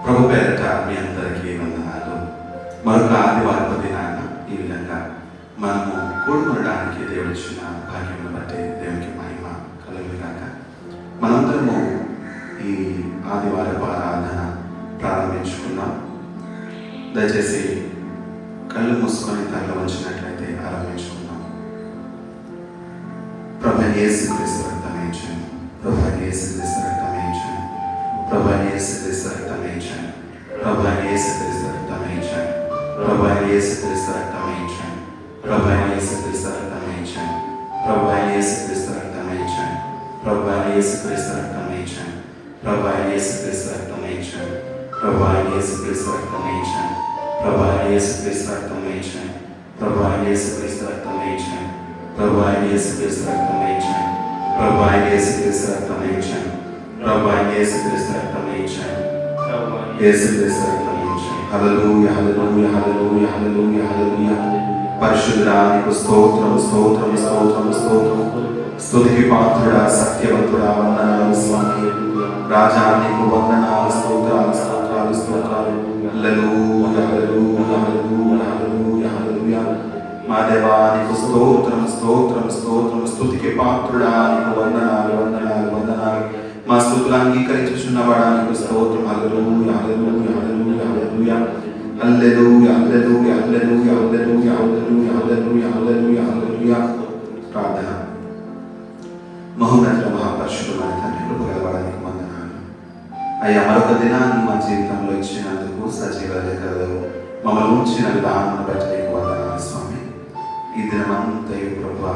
ప్రభు పేరట మీ అందరికీ వందనాలు. మరొక ఆదివారపు దినాన ఈ విధంగా మనము కూడుకొనడానికి దేవుడు ఇచ్చిన భాగ్యమును బట్టి దేవునికి మహిమ కలుగుగాక. మనందరము ఈ ఆదివారపు ఆరాధన ప్రారంభించుకుందాం. దయచేసి కళ్ళు మూసుకొని తరలి వచ్చినట్లయితే ఆరంభించుకుందాం. ప్రభు యేసుక్రీస్తు రక్తమే జయం, ప్రభు యేసుక్రీస్తు రక్తమే జయం, ప్రభు యేసుక్రీస్తు రక్తమే జయం, ప్రభు యేసుక్రీస్తు రక్తమే జయం, ప్రభు యేసుక్రీస్తు రక్తమే జయం, ప్రభు యేసుక్రీస్తు రక్తమే జయం, ప్రభు యేసుక్రీస్తు రక్తమే జయం, ప్రభు యేసుక్రీస్తు రక్తమే జయం, ప్రభు యేసుక్రీస్తు రక్తమే జయం, ప్రభు యేసుక్రీస్తు రక్తమే జయం, ప్రభు యేసుక్రీస్తు రక్తమే జయం, ప్రభు యేసుక్రీస్తు రక్తమే జయం, ప్రభు యేసుక్రీస్తు రక్తమే జయం, ప్రభు యేసుక్రీస్తు రక్తమే జయం, ప్రభు యేసుక్రీస్తు రక్తమే జయం, యేసుక్రీస్తు రక్తమే జయం. హల్లెలూయా హల్లెలూయా హల్లెలూయా హల్లెలూయా హల్లెలూయా. పరిశుద్ధుడానికి స్తోత్రం స్తోత్రం స్తోత్రం స్తోత్రం. స్తుతికి పాత్రుడా సత్యవంతుడా వందనాలు స్వామి. రాజా నీకు వందనాలు స్తోత్రాలు స్తోత్రాలు స్తోత్రాలు. హల్లెలూయా హల్లెలూయా హల్లెలూయా హల్లెలూయా హల్లెలూయా. మా దేవా నీకు స్తోత్రం స్తోత్రం స్తోత్రం. స్తుతికి పాత్రుడా నీకు వందనాలు వందనాలు వందనాలు. మా స్తుతులు అంగీకరించుచున్నవాడా నీకు స్తోత్రం. హల్లెలూయా హల్లెలూయా హల్లెలూయా హల్లెలూయా హల్లెలూయా హల్లెలూయా హల్లెలూయా హల్లెలూయా హల్లెలూయా హల్లెలూయా హల్లెలూయా హల్లెలూయా. ప్రార్థన. మహోన్నత మహాపరిశుద్ధుడైన తండ్రి, కృపగలవాడానికి వందనాలు అయ్యా. మరొక దినాన్ని మా జీవితంలో ఇచ్చినందుకు, సజీవ లెక్కలో మమ్మల్ని ఉంచిన విధానాన్ని బట్టి నీకు వందనాలు స్వామి. ఈ దినమంతయు ప్రభువా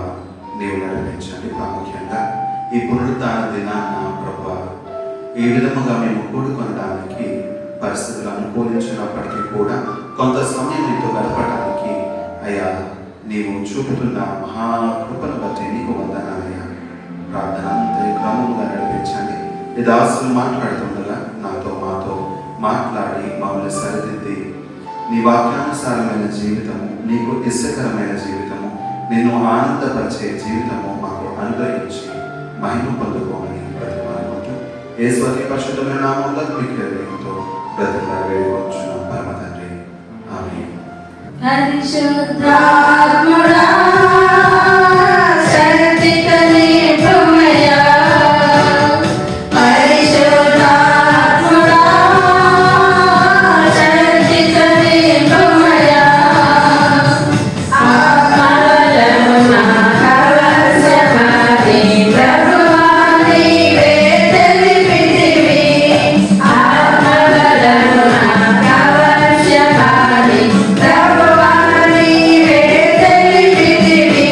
నీవు నడిపించండి. ప్రాముఖ్యంగా ఈ పునరుద్ధాన దినాన్న ప్రభువా ఏ విధముగా మేము కూడుకొనడానికి పరిస్థితులు అనుకూలించినప్పటికీ కూడా కొంత సమయం నీతో గడపడానికి అయ్యా నీవు చూపుతున్న మహాకృపను బట్టి నీకు వందనాలయ్యా. ప్రార్థన అంతయు క్రమంగా నడిపించండి. ఈ దాసులు మాట్లాడుతుండగా నాతో మాతో మాట్లాడి మమ్మల్ని సరిదిద్ది నీ వాక్యానుసారమైన జీవితము, నీకు ఇష్టకరమైన జీవితము, నిన్ను ఆనందపరిచే జీవితము మాకు అనుగ్రహించి మహిమ పొందుకోమని బ్రతిమాలుకుంటూ యేసు పరిశుద్ధమైన నామములో మీకు హృదయంతో బ్రతిమాలు వేడుకొంచున్నాం పరమ తండ్రి. ఆమేన్. పరిశుద్ధాత్ముడా శక్తి కలిగుమయా, పరిశుద్ధాత్ముడా శక్తి కలిగుమయా, ఆత్మవలన కవచమది ప్రభువా నీవే తెలిపితివి, ఆత్మవలన కవచమది ప్రభువా నీవే తెలిపితివి.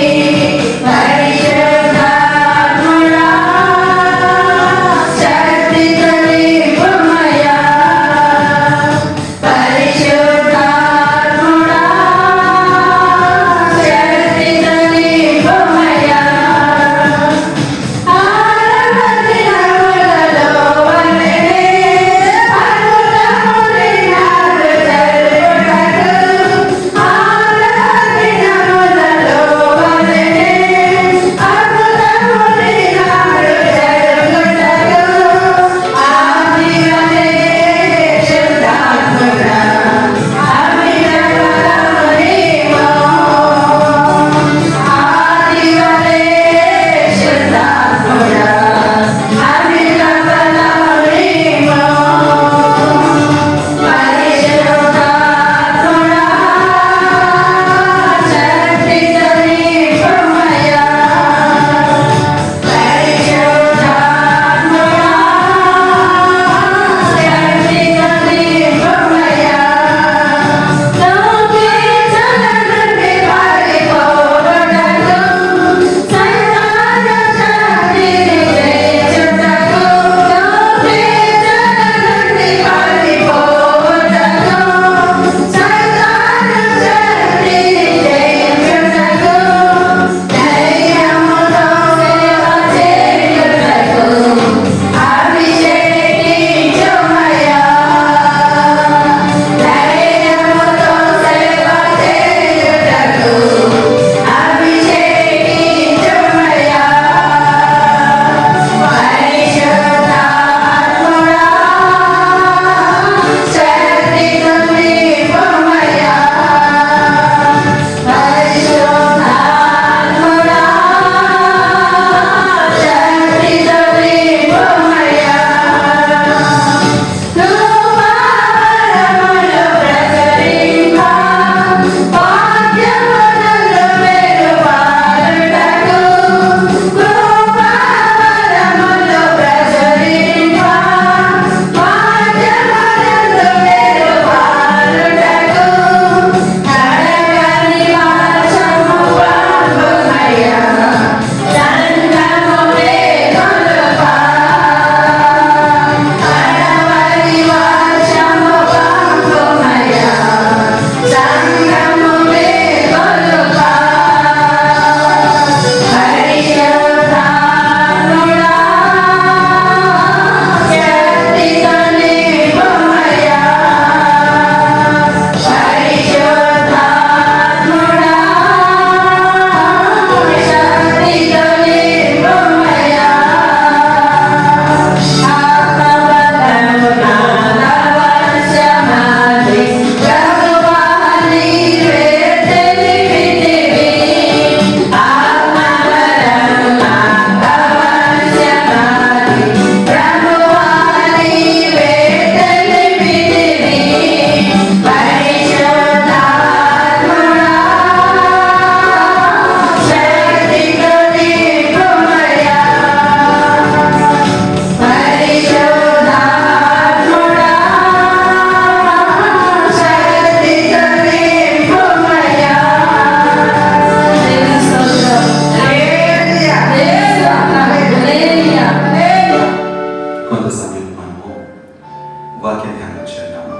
వాక్య ధ్యానం చేద్దాము.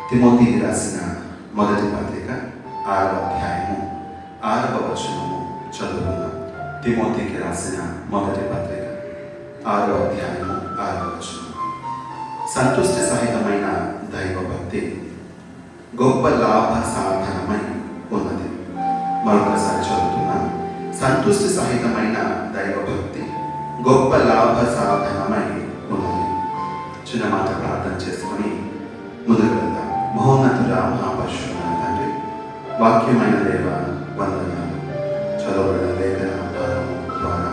తిమోతికి రాసిన మొదటి పత్రిక 6వ అధ్యాయము 6వ వచనము చదువుకుందాం. తిమోతికి రాసిన మొదటి పత్రిక 6వ అధ్యాయము 6వ వచనం. సంతుష్టి సహితమైన దైవభక్తి గొప్ప లాభ సాధనమై ఉన్నది. మరొకసారి చదువుతున్నాను. సంతుష్టి సహితమైన దైవభక్తి గొప్ప లాభ సాధనమై ఉన్నది. చిన్న మాట ప్రార్థన చేసుకొని ముందుకు వెళ్దాం. మహోన్నతుడ, మహాపరిశుద్ధుడైన తండ్రి, వాక్యమైన దేవ, వందనాలు. చదవబడిన లేఖన భాగము ద్వారా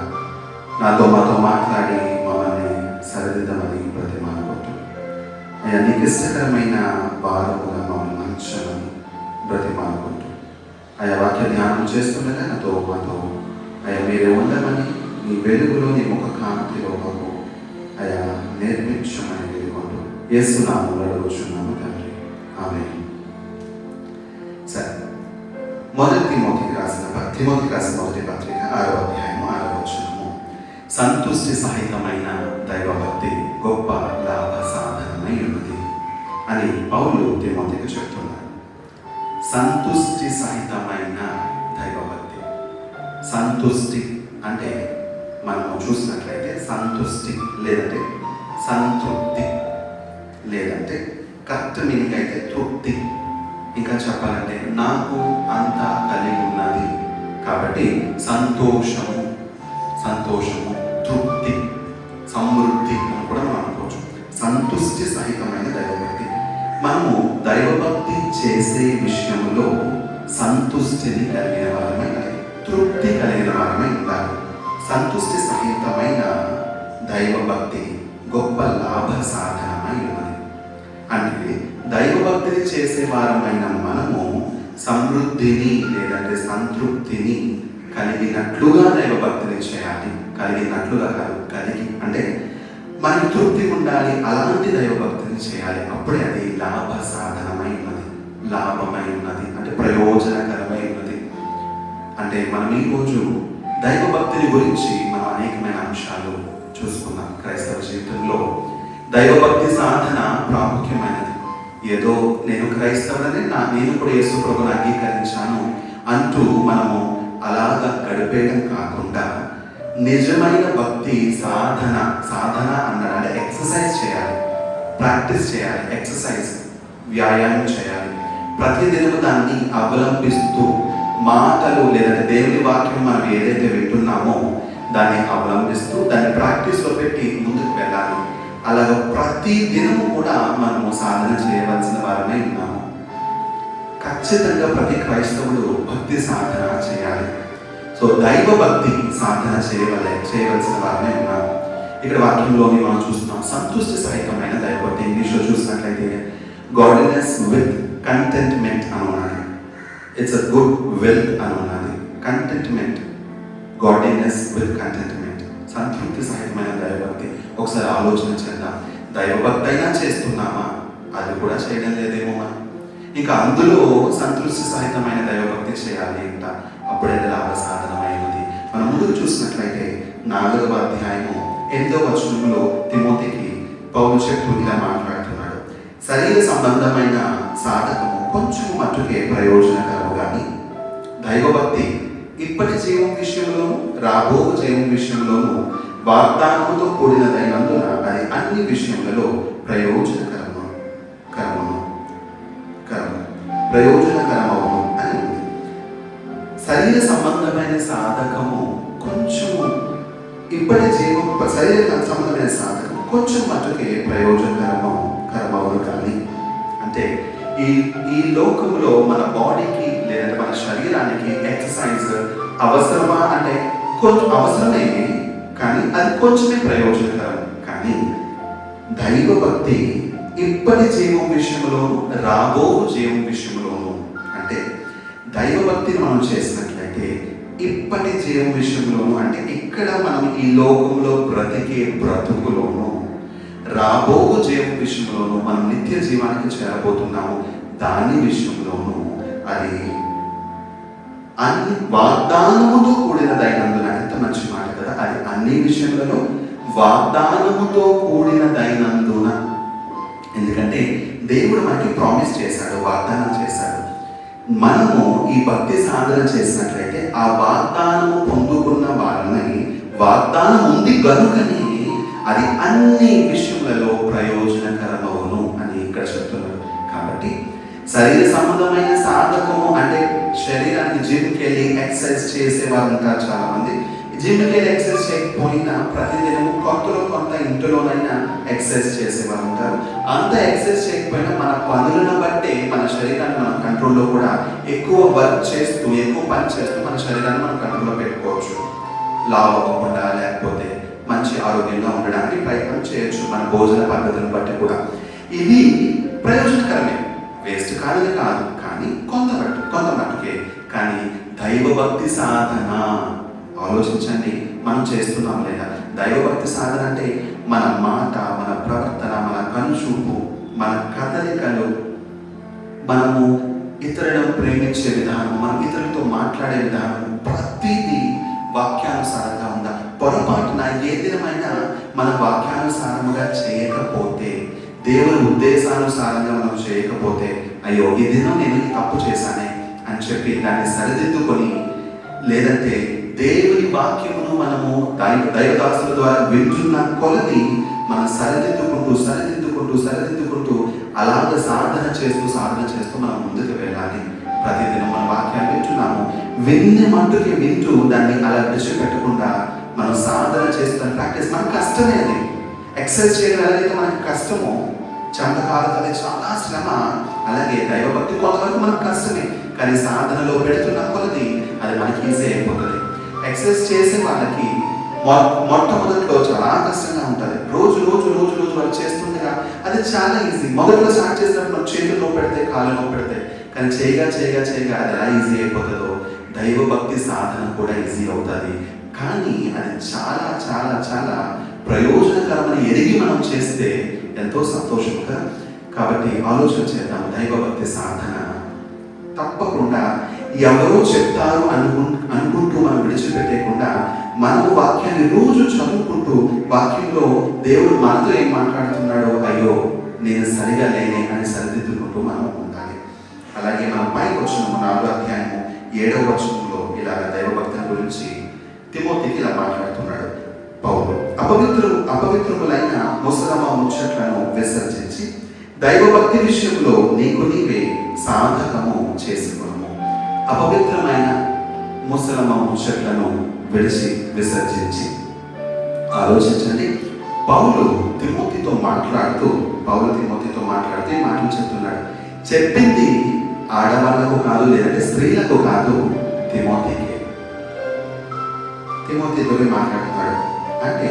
నాతో మాతో మాట్లాడి మమ్మల్ని సరిదిద్దమని బ్రతిమాలుకుంటూ అయ్యా నీకు ఇష్టకరమైన వారముగా మమ్మల్ని మంచమని బ్రతిమాలుకుంటూ అయ్యా వాక్య ధ్యానం చేస్తుండగా నాతో మాతో అయ్యా మీరే ఉండమని, నీ వెలుగులో నీ ముఖ కాంతిలో మాకు అయ్యా నేర్పించమని వేడుకుంటూ యేసు నామములో అడుగుచున్నాము తండ్రి, ఆమేన్. సరే, తిమోతికి రాసిన మొదటి పత్రిక 6వ అధ్యాయము 6వ వచనము. సంతుష్టి సహితమైన దైవభక్తి గొప్ప లాభ సాధనమై ఉన్నది అని పౌలు తిమోతికి చెప్తున్నారు. సంతుష్టి సహితమైన దైవభక్తి. సంతుష్టి అంటే మనము చూసినట్లయితే సంతుష్టి లేదంటే సంతృప్తి, లేదంటే కరెక్ట్ మీనింగ్ అయితే తృప్తి. ఇంకా చెప్పాలంటే నాకు అంతా కలిగి ఉన్నది కాబట్టి సంతోషము, తృప్తి, సమృద్ధి అని కూడా మనం అనుకోవచ్చు. సంతుష్టి సహితమైన దైవభక్తి. మనము దైవభక్తి చేసే విషయంలో సంతుష్టిని కలిగిన వారమై, తృప్తి కలిగిన వారమై ఉండాలి. సంతుష్టి సహితమైన దైవభక్తి గొప్ప లాభ సాధనమై ఉన్నది. అంటే దైవభక్తిని చేసే వారమైన మనము సమృద్ధిని లేదంటే సంతృప్తిని కలిగినట్లుగా దైవభక్తిని చేయాలి. కలిగినట్లుగా కాదు, కలిగి అంటే మనకి తృప్తి ఉండాలి. అలాంటి దైవభక్తిని చేయాలి. అప్పుడే అది లాభ సాధనమై ఉన్నది, లాభమై ఉన్నది, అంటే ప్రయోజనకరమై ఉన్నది. అంటే మనం ఈరోజు దైవభక్తిని గురించి మనం అనేకమైన అంశాలు చూసుకున్నాం. క్రైస్తవ జీవితంలో దైవభక్తి సాధన ప్రాముఖ్యమైనది. ఏదో నేను క్రైస్తవుడని నేను కూడా యేసు ప్రభువుని అంగీకరించాను అంటూ మనము అలాగా గడిపేయడం కాకుండా నిజమైన భక్తి సాధన అన్నాడు అంటే ఎక్సర్సైజ్ చేయాలి, ప్రాక్టీస్ చేయాలి, వ్యాయామం చేయాలి. ప్రతిదినము దాన్ని అవలంబిస్తూ మాటలు లేదంటే దేవుని వాక్యం మనం ఏదైతే వింటున్నామో దాన్ని అవలంబిస్తూ దాన్ని ప్రాక్టీస్లో పెట్టి ముందుకు వెళ్ళాలి. అలాగే ప్రతి దినము కూడా మనము సాధన చేయవలసిన వారమే ఉన్నాము. ఖచ్చితంగా ప్రతి క్రైస్తవుడు భక్తి సాధన చేయాలి. సో దైవ భక్తి సాధన చేయవలసిన వారమే ఉన్నాము. ఇక్కడ వాక్యంలోని మనం చూస్తున్నాం సంతుష్టి సహితమైన దైవభక్తి. ఇంగ్లీష్లో చూసినట్లయితే గాడ్లీనెస్ విత్ కంటెంట్మెంట్ అని ఉన్నది. ఇట్స్ అ గుడ్ వెల్త్ అని ఉన్నది. కంటెంట్మెంట్, గాడ్లీనెస్ విత్ కంటెంట్మెంట్, సంతృప్తి సహితమైన దైవభక్తి. ఒకసారి ఆలోచన చేద్దాం. దైవభక్తి అయినా చేస్తున్నామా? అది కూడా చేయడం లేదేమో మనం. ఇంకా అందులో సంతృప్తి సహితమైన దైవభక్తి చేయాలి అంట. అప్పుడే లాభ సాధనమైనది. మనం ముందుకు చూసినట్లయితే 4వ అధ్యాయము 8వ వచనంలో తిమోతికి పౌలు చెప్తూ ఇలా మాట్లాడుతున్నాడు. శరీర సంబంధమైన సాధకము కొంచెం మట్టుకే ప్రయోజనకరము కానీ దైవభక్తి ఇప్పటి జీవం విషయంలోను రాబో జీవం విషయంలోను వాగ్దానముతో కూడినదైనందున అది అన్ని విషయములలో ప్రయోజనకరమవును అని ఉంది. శరీర సంబంధమైన సాధకము కొంచెము ఇప్పటి జీవం శరీర సంబంధమైన సాధకం కొంచెం మట్టుకే ప్రయోజనకరమవును కానీ అంటే ఈ లోకంలో మన బాడీకి లేదంటే మన శరీరానికి ఎక్సర్సైజ్ అవసరమా అంటే కొంచెం అవసరమే, కానీ అది కొంచెమే ప్రయోజనకరం. కానీ దైవభక్తి ఇప్పటి జీవం విషయంలోను రాబో జీవం విషయంలోను అంటే దైవభక్తిని మనం చేసినట్లయితే ఇప్పటి జీవం విషయంలోను అంటే ఇక్కడ మనం ఈ లోకంలో బ్రతికే బ్రతుకులోను రాబో జీవం విషయంలోను మనం నిత్య జీవానికి చేరబోతున్నాము దాని విషయంలోను అది అన్ని వాగ్దానముతో కూడినదైనందున. ఎంత మంచి మాట కదా. అది అన్ని విషయంలో వాగ్దానముతో కూడినదైనందున దేవుడు మనకి ప్రామిస్ చేశాడు, వాగ్దానం చేశాడు. మనము ఈ భక్తి సాధన చేసినట్లయితే ఆ వాగ్దానము పొందుకున్న వారిని, వాగ్దానం ఉంది గనుకని అది అన్ని విషయములలో ప్రయోజనకరమవును అని ఇక్కడ చెప్తున్నారు. కాబట్టి శరీర సంబంధమైన సాధకము అంటే శరీరానికి జిమ్కి వెళ్ళి ఎక్సర్సైజ్ చేసేవారు ఉంటారు చాలా మంది. జిమ్కి వెళ్ళి ఎక్సర్సైజ్ చేయకపోయినా ప్రతిదినము కొంత ఇంటిలోనైనా ఎక్సర్సైజ్ చేసేవారు ఉంటారు. అంత ఎక్సర్సైజ్ చేయకపోయినా మన పనులను బట్టే మన శరీరాన్ని మనం కంట్రోల్లో కూడా ఎక్కువ వర్క్ చేస్తూ, ఎక్కువ పని చేస్తూ మన శరీరాన్ని మనం కంట్రోల్లో పెట్టుకోవచ్చు. లావు అవ్వకుండా లేకపోతే మంచి ఆరోగ్యంగా ఉండడానికి ప్రయత్నం చేయొచ్చు మన భోజన పద్ధతులను బట్టి కూడా. ఇది ప్రయోజనకరమే, వేస్ట్ కాదని కాదు, కానీ కొంత మట్టుకే. కానీ దైవభక్తి సాధన ఆలోచించండి, మనం చేస్తున్నాం లేదా? దైవభక్తి సాధన అంటే మన మాట, మన ప్రవర్తన, మన కనుచూపు, మన కదలికలు, మనము ఇతరులను ప్రేమించే విధానం, మనం ఇతరులతో మాట్లాడే విధానం, ప్రతిదీ వాక్యానుసారంగా ఉందా? పొరపాటున ఏ దినమైనా మన వాక్యానుసారముగా చేయకపోతే, దేవుని ఉద్దేశానుసారంగా మనం చేయకపోతే, అయ్యో ఈ దినం నేను తప్పు చేశానే అని చెప్పి దాన్ని సరిదిద్దుకొని, లేదంటే దేవుని వాక్యమును మనము దైవదాసుల ద్వారా వింటున్న కొలది మనం సరిదిద్దుకుంటూ అలాగ సాధన చేస్తూ మనం ముందుకు వెళ్ళాలి. ప్రతిదినం మన వాక్యాలు వింటున్నాము, వింటూ దాన్ని అలా విడిచిపెట్టకుండా మనం సాధన చేస్తున్న ప్రాక్టీస్. మనకు కష్టమే అది. ఎక్సర్సైజ్ చేయడం ఎలాగైతే మనకి కష్టమో, చండకాలకు అది చాలా శ్రమ, అలాగే దైవభక్తి కొంతవరకు మనకు కష్టమే. కానీ సాధనలో పెడుతున్న కొలది అది మనకి ఈజీ అయిపోతుంది. ఎక్సర్సైజ్ చేసే వాళ్ళకి మొట్టమొదట్లో చాలా కష్టంగా ఉంటుంది. రోజు వాళ్ళు చేస్తుండగా అది చాలా ఈజీ. మొదట్లో స్టార్ట్ చేసినప్పుడు మనం చేతుల్లో పెడితే, కాళ్ళలో పెడితే, కానీ చేయగా అది ఎలా ఈజీ అయిపోతుందో దైవభక్తి సాధన కూడా ఈజీ అవుతుంది. కానీ అది చాలా చాలా చాలా ప్రయోజనకరమని ఎరిగి మనం చేస్తే ఎంతో సంతోషంగా. కాబట్టి ఆలోచన చేద్దాం. దైవభక్తి సాధన తప్పకుండా ఎవరో చెప్తారు అనుకుంటూ మనం విడిచిపెట్టేయకుండా, మనం వాక్యాన్ని రోజు చదువుకుంటూ, వాక్యంలో దేవుడు మనతో ఏం మాట్లాడుతున్నాడో, అయ్యో నేను సరిగా లేనే అని సరిదిద్దుకుంటూ మనం ఉండాలి. అలాగే మనం పైకి వచ్చిన 4వ అధ్యాయము 7వ వచనంలో ఇలాగ దైవభక్తిని గురించి తిమోతికి ఇలా మాట్లాడుతున్నాడు పౌలు. అపవిత్రములైన ముసలమ్మ ముచ్చట్లను విసర్జించి దైవభక్తి విషయంలో నీకు నీవే సాధకము చేసుకును. అపవిత్రమైన ముసలమ్మ ముచ్చట్లను విసర్జించి. ఆలోచించండి, పౌలు తిమోతితో మాట్లాడుతూ ఈ మాటలు చెప్తున్నాడు. చెప్పింది ఆడవాళ్లకు కాదు, లేదంటే స్త్రీలకు కాదు, తిమోతితో మాట్లాడుతున్నాడు. అంటే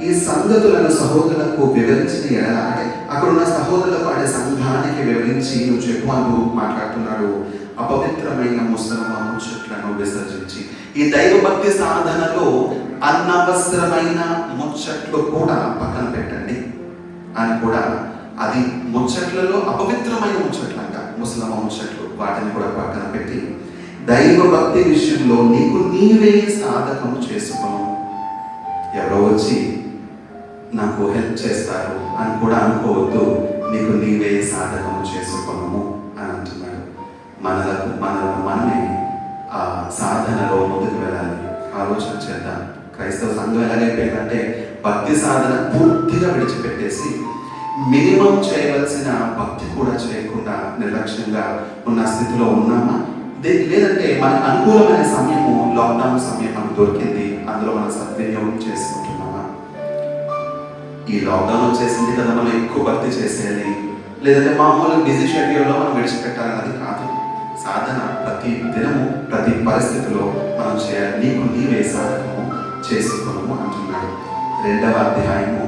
ఈ సంగతులను సహోదరులకు వివరించిన ఎడల, అంటే అక్కడున్న సహోదరులకు అంటే సంఘానికి వివరించి నువ్వు చెప్పు అంటూ మాట్లాడుతున్నాడు. అపవిత్రమైన ముసలమ్మ ముచ్చట్లను విసర్జించి. ఈ దైవభక్తి సాధనలో అనవసరమైన ముచ్చట్లు కూడా పక్కన పెట్టండి అని కూడా, అది ముచ్చట్లలో అపవిత్రమైన ముచ్చట్లు అంట, ముసలమ్మ ముచ్చట్లు, వాటిని కూడా పక్కన పెట్టి దైవభక్తి విషయంలో నీకు నీవే సాధకము చేసుకోను. ఎవరో వచ్చి నాకు హెల్ప్ చేస్తారు అని కూడా అనుకోవద్దు. నీకు నీవే సాధకము చేసుకోను అని అంటున్నాడు. మనలను మనమే ఆ సాధనలో ముందుకు వెళ్ళాలి. ఆలోచన చేద్దాం. క్రైస్తవ సంఘం ఎలాగైపోయిందంటే భక్తి సాధన పూర్తిగా విడిచిపెట్టేసి మినిమం చేయవలసిన భక్తి కూడా చేయకుండా నిర్లక్ష్యంగా ఉన్న స్థితిలో ఉన్నామా? లేదంటే మనకు అనుకూలమైన సమయము, లాక్డౌన్ సమయం మనకు దొరికింది, అందులో మనం సద్వినియోగం చేసుకుంటున్నామా? ఈ లాక్డౌన్ వచ్చేసింది కదా, మనం ఎక్కువ భక్తి చేసేయాలి, లేదంటే మామూలు బిజీ షెడ్యూల్లో మనం విడిచిపెట్టాలన్నది కాదు. సాధన ప్రతి దినము, ప్రతి పరిస్థితిలో మనం చేయాలి. నీకు నీవే సాధకము చేసుకోను అంటున్నాడు. 2వ అధ్యాయము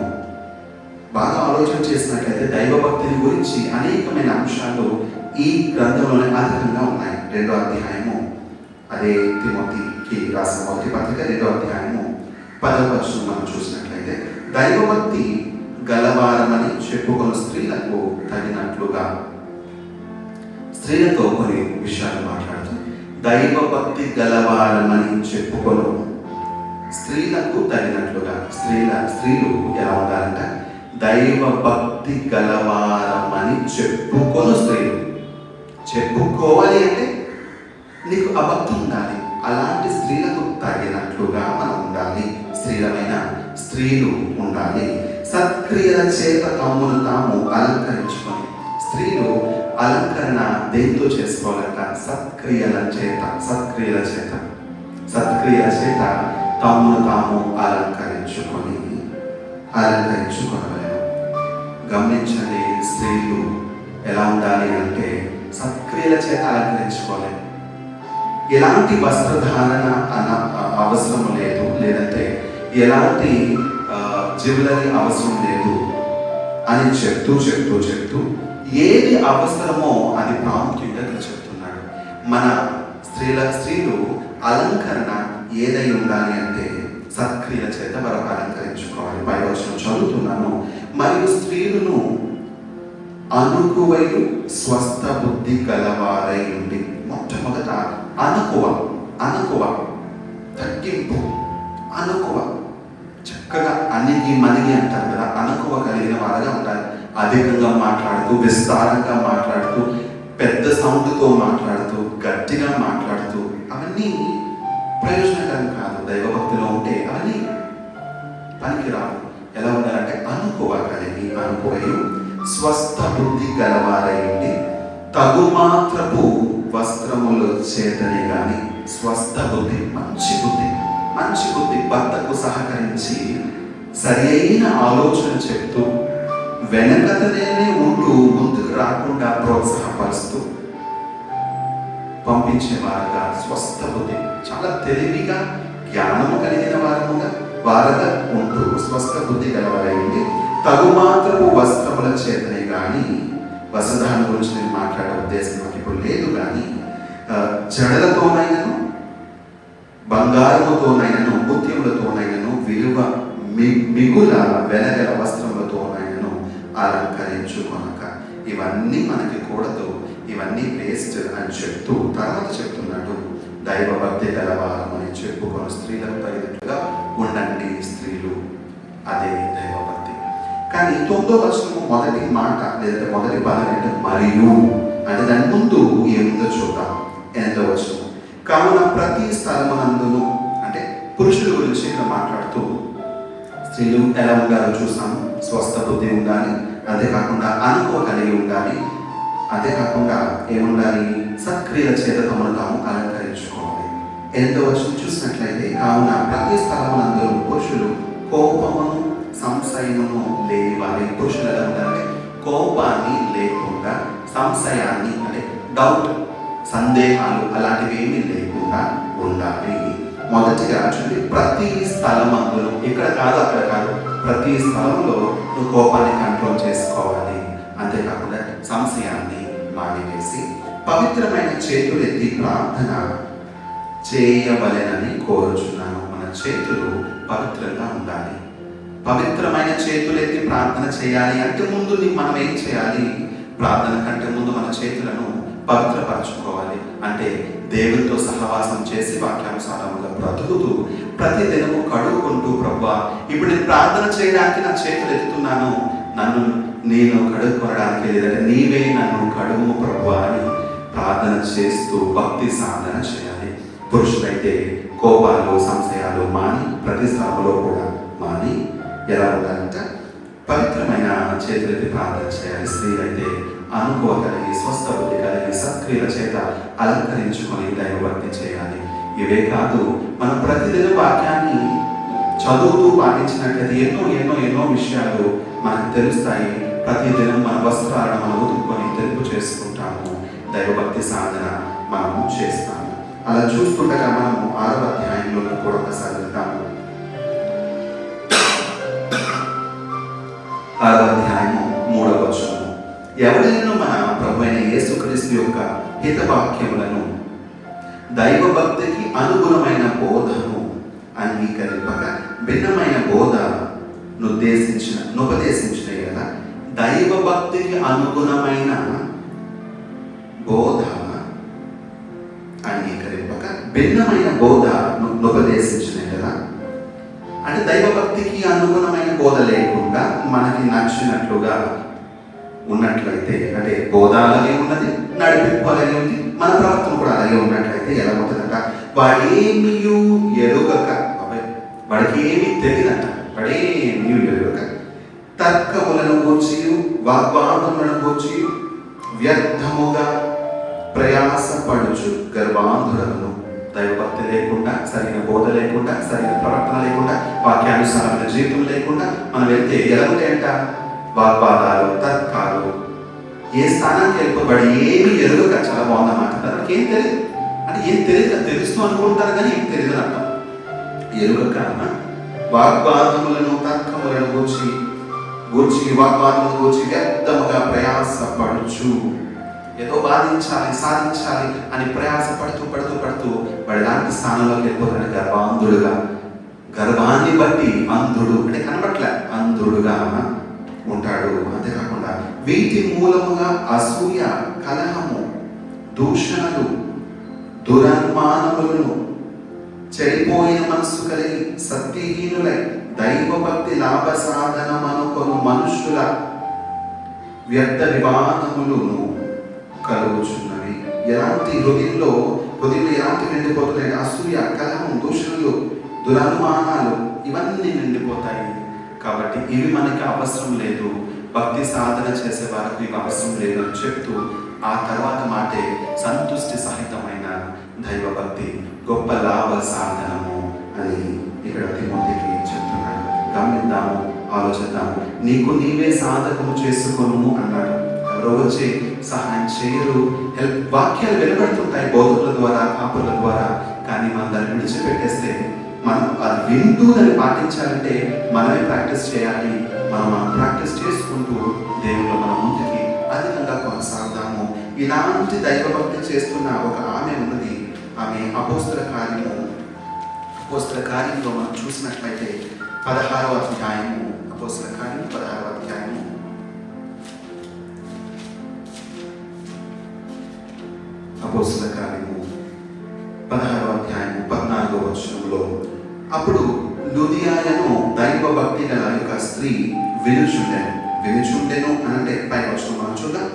బాగా ఆలోచన చేసినట్లయితే దైవభక్తిని గురించి అనేకమైన అంశాలు ఈ గ్రంథంలోనే అధికంగా ఉన్నాయి. 2వ అధ్యాయము, అదే తిమోతికి రాసిన మొదటి పత్రిక 2వ అధ్యాయము 10వ వచనం మనం చూసినట్లయితే, దైవభక్తి గలవారమని చెప్పుకున్న స్త్రీలకు తగినట్లుగా, స్త్రీలతో కొన్ని విషయాలు మాట్లాడుతూ, దైవభక్తి గలవారమని చెప్పుకొను స్త్రీలకు తగినట్లుగా. స్త్రీలు ఎలా ఉండాలంటే దైవ భక్తి గలవారమని చెప్పుకొని స్త్రీలు. చెప్పుకోవాలి అంటే నీకు ఆ భక్తి ఉండాలి. అలాంటి స్త్రీలకు తగినట్లుగా మనం ఉండాలి. స్త్రీలు ఉండాలి. సత్క్రియల చేత తమ్మును తాము అలంకరించుకొని. స్త్రీలు అలంకరణ దేంతో చేసుకోవాలంట? సత్క్రియల చేత తమ్మును తాము అలంకరించుకోవాలి. గమనించండి, స్త్రీలు ఎలా ఉండాలి అంటే సత్క్రియల చేత అలంకరించుకోవాలి. ఎలాంటి వస్త్రధారణ అవసరం లేదు, లేదంటే ఎలాంటి జ్యువెలరీ అవసరం లేదు అని చెప్తూ ఏది అవసరమో అది ప్రాముఖ్యంగా చెప్తున్నాడు. మన స్త్రీలు అలంకరణ ఏదై ఉండాలి అంటే సత్క్రియల చేత మరొక అలంకరించుకోవాలి. పై వచనం చదువుతున్నాను. మరియు స్త్రీలను అనుకువయు స్వస్థ బుద్ధి గలవారై ఉండి. మొట్టమొదట అనుకువ తగ్గింపు, చక్కగా అణిగి మణిగి అంటారు కదా, అనుకువ కలిగిన వారుగా ఉండాలి. అధికంగా మాట్లాడుతూ, విస్తారంగా మాట్లాడుతూ, పెద్ద సౌండ్తో మాట్లాడుతూ, గట్టిగా మాట్లాడుతూ, అవన్నీ ప్రయోజనకరం కాదు. దైవభక్తిలో ఉంటే అవన్నీ పనికిరావు. ఎలా ఉండాలంటే అనుకువయు స్వస్థ బుద్ధి గలవారై ఉండి తగుమాత్రపు వస్త్రముల చేతనే గాని స్వస్థ బుద్ధి, మంచి బుద్ధి భర్తకు సహకరించి సరి అయిన ఆలోచన చెప్తూ వెనకతనే ఉంటూ ముందుకు రాకుండా ప్రోత్సాహపరుస్తూ పంపించేవారుగా స్వస్థ బుద్ధి, చాలా తెలివిగా జ్ఞానము కలిగిన వారుగా ఉంటూ స్వస్థ బుద్ధి గలవారైంది. తగుమాత్రపు వస్త్రముల చేతనే కానీ, వస్త్రధారణ గురించి నేను మాట్లాడే ఉద్దేశం నాకు ఇప్పుడు లేదు, కానీ జడలతోనైనను బంగారముతోనైనను ముత్యములతోనైనను విలువ మిగుల వెనగల వస్త్రములతోనైనను అలంకరించుకొనక. ఇవన్నీ మనకి కూడదు, ఇవన్నీ వేస్ట్ అని చెప్తూ తర్వాత చెప్తున్నాడు, దైవభక్తి గలవారం అని చెప్పుకొని స్త్రీలకు తగినట్టుగా ఉండండి స్త్రీలు. అదే దైవభక్తి. కానీ 9వ వచనము మొదటి మాట లేదా మొదటి పదం అంటే మరియు అంటే దాని ముందు ఏముందో చూద్దాం. 8వ వచనం, కావున ప్రతి స్థలమునందును, అంటే పురుషుల గురించి ఇక్కడ మాట్లాడుతూ స్త్రీలు ఎలా ఉండాలో చూసాము. స్వస్థ బుద్ధి ఉండాలి, అంతేకాకుండా అనుకో కలిగి ఉండాలి, అంతేకాకుండా ఏముండాలి? సత్క్రియల చేత తమను తాము అలంకరించుకోవాలి. 8వ వచనం చూసినట్లయితే, కావున ప్రతి స్థలమునందును పురుషులు కోపమును సంశయమును లేవాలి. పురుషులు ఎలా ఉండాలంటే కోపాన్ని లేకుండా, సంశయాన్ని అంటే డౌట్, సందేహాలు అలాంటివి ఏమీ లేకుండా ఉండాలి. మొదటిగా చూడండి, ప్రతి స్థలమందును, ఇక్కడ కాదు అక్కడ కాదు, ప్రతి స్థలంలో నువ్వు కోపాన్ని కంట్రోల్ చేసుకోవాలి. అంతేకాకుండా సంశయాన్ని మానివేసి పవిత్రమైన చేతులెత్తి ప్రార్థన చేయవలెనని కోరుచున్నాను. మన చేతులు పవిత్రంగా ఉండాలి. పవిత్రమైన చేతులెత్తి ప్రార్థన చేయాలి అంటే ముందు మనం ఏం చేయాలి? ప్రార్థన కంటే ముందు మన చేతులను పవిత్రపరచుకోవాలి. అంటే దేవునితో సహవాసం చేసి వాక్యానుసారముగా బ్రతుకుతూ ప్రతి దినము కడుక్కుంటూ, ప్రభువా ఇప్పుడు నేను ప్రార్థన చేయడానికి నా చేతులు ఎత్తుతున్నాను, నేను కడుక్కోవడానికి, లేదంటే నీవే నన్ను కడుగు ప్రభువా అని ప్రార్థన చేస్తూ భక్తి సాధన చేయాలి. పురుషులైతే కోపాలు సంశయాలు మాని ప్రతి స్థలంలో కూడా మాని ఎలా ఉండాలంటే పవిత్రమైన చేతులెత్తి ప్రార్థన చేయాలి. స్త్రీలైతే అనుకో కలిగి స్వస్థ బుద్ధి కలిగి సత్క్రియల చేత అలంకరించుకొని దైవభక్తి చేయాలి. ఇవే కాదు, మనం ప్రతిదిన వాక్యాన్ని చదువుతూ పాటించినట్లయితే ఎన్నో విషయాలు మనకు తెలుస్తాయి. ప్రతిదినం మన వస్త్రాలను మనం ఉతుక్కొని తెలుపు చేసుకుంటాము. దైవభక్తి సాధన మనము చేస్తాము. అలా చూస్తుండగా మనము 6వ అధ్యాయంలో కూడా ఒకసారి వెళ్తాము. 6వ అధ్యాయము 3వ వచనము, ఎవడైనా మన ప్రభువైన యేసుక్రీస్తు యొక్క హితవాక్యములను దైవభక్తికి అనుగుణమైన బోధను అంగీకరింపక భిన్నమైన ఉపదేశించిన కదా, దైవభక్తికి అనుగుణమైన బోధ అంగీకరింపక భిన్నమైన బోధ ఉపదేశించిన కదా అంటే దైవభక్తికి అనుగుణమైన బోధ లేకుండా మనకి నచ్చినట్లుగా ఉన్నట్లయితే, అంటే బోధ అలాగే ఉన్నది, నడిపింపు అలాగే ఉంది, మన ప్రవర్తన కూడా అలాగే ఉన్నట్లయితే ఎలా ఉంటుందంట? వాడేమీ ఎరుగక, వాడికి ఏమీ తెలియదంట, వాడేమీ ఎరుగక తర్కములను గూర్చి వాగ్వాదములను గూర్చి వ్యర్థముగా ప్రయాసపడుచు గర్భాంధులను. దైవభక్తి లేకుండా, సరైన బోధ లేకుండా, సరైన ప్రవర్తన లేకుండా, వాక్యానుసారమైన జీవితం లేకుండా మనం వెళ్తే ఎలా ఉంటాయంట? వాగ్వాదాలు, తర్కాలు. ఏ స్థానానికి వెళ్ళిపోబడి ఏమీ ఎరుగక, చాలా బాగుందన్నమాట. మనకి ఏం తెలియదు అంటే ఏం తెలియదు, తెలుస్తూ అనుకుంటారు కానీ ఏం తెలియదు అని అర్థం. ఎరుగక వాగ్వాదములను తర్కములను గూర్చి వాగ్వాదములను గూర్చి వ్యర్థముగా ప్రయాసపడుచు, ఏదో బాధించాలి, సాధించాలి అని ప్రయాసపడుతూ వాడు ఎలాంటి స్థానంలోకి వెళ్ళిపోతాడు? గర్భాంధుడుగా. గర్భాన్ని బట్టి అంధుడు అంటే కనబట్లే, అంధుడుగా ఉంటాడు. అంతేకాకుండా వీటి మూలముగా అసూయ, కలహము, దూషణలు, దురనుమానములను, చెడిపోయిన మనస్సు కలిగి సత్యహీనులై దైవభక్తి లాభ సాధనం అనుకొను మనుషుల వ్యర్థ వివాదములను కలుగుచున్నవి. ఎలాంటి హృదయంలో ఎలాంటి నిండిపోతున్నాయి? అసూయ, కలహం, దూషణలు, దురనుమానాలు ఇవన్నీ నిండిపోతాయి. కాబట్టి ఇవి మనకి అవసరం లేదు, భక్తి సాధన చేసే వారికి ఇవి అవసరం లేదు అని చెప్తూ ఆ తర్వాత మాటే సంతుష్టి సహితమైన దైవభక్తి గొప్ప లాభ సాధనము అని ఇక్కడ తిమోతికి చెప్తున్నాడు. గమనిద్దాము, ఆలోచిద్దాము. నీకు నీవే సాధకము చేసుకొను అన్నాడు. ఎవరో వచ్చి సహాయం చేయరు, వాక్యాలు వెలువడుతుంటాయి బోధకుల ద్వారా, కాపుల ద్వారా, కానీ మనం దాన్ని విడిచిపెట్టేస్తే, మనం అది వింటూ దాన్ని పాటించాలంటే మనమే ప్రాక్టీస్ చేయాలి. మనం ప్రాక్టీస్ చేసుకుంటూ దేవుళ్ళు మన ముందుకి అధికంగా కొనసాగుదాము. ఇలాంటి దైవభక్తి చేస్తున్న ఒక ఆమె ఉన్నది. ఆమె అపోస్తల కార్యంలో మనం చూసినట్లయితే 16వ అధ్యాయము, అపోస్తల కార్యం 16వ అధ్యాయము, అపోస్తల కార్యము 16వ అధ్యాయము 14వ వచనంలో, అప్పుడు లుదియాయను దైవభక్తి గల యొక్క స్త్రీ వినుచుండెను అనంటే పై వచనం మనం చూద్దాం.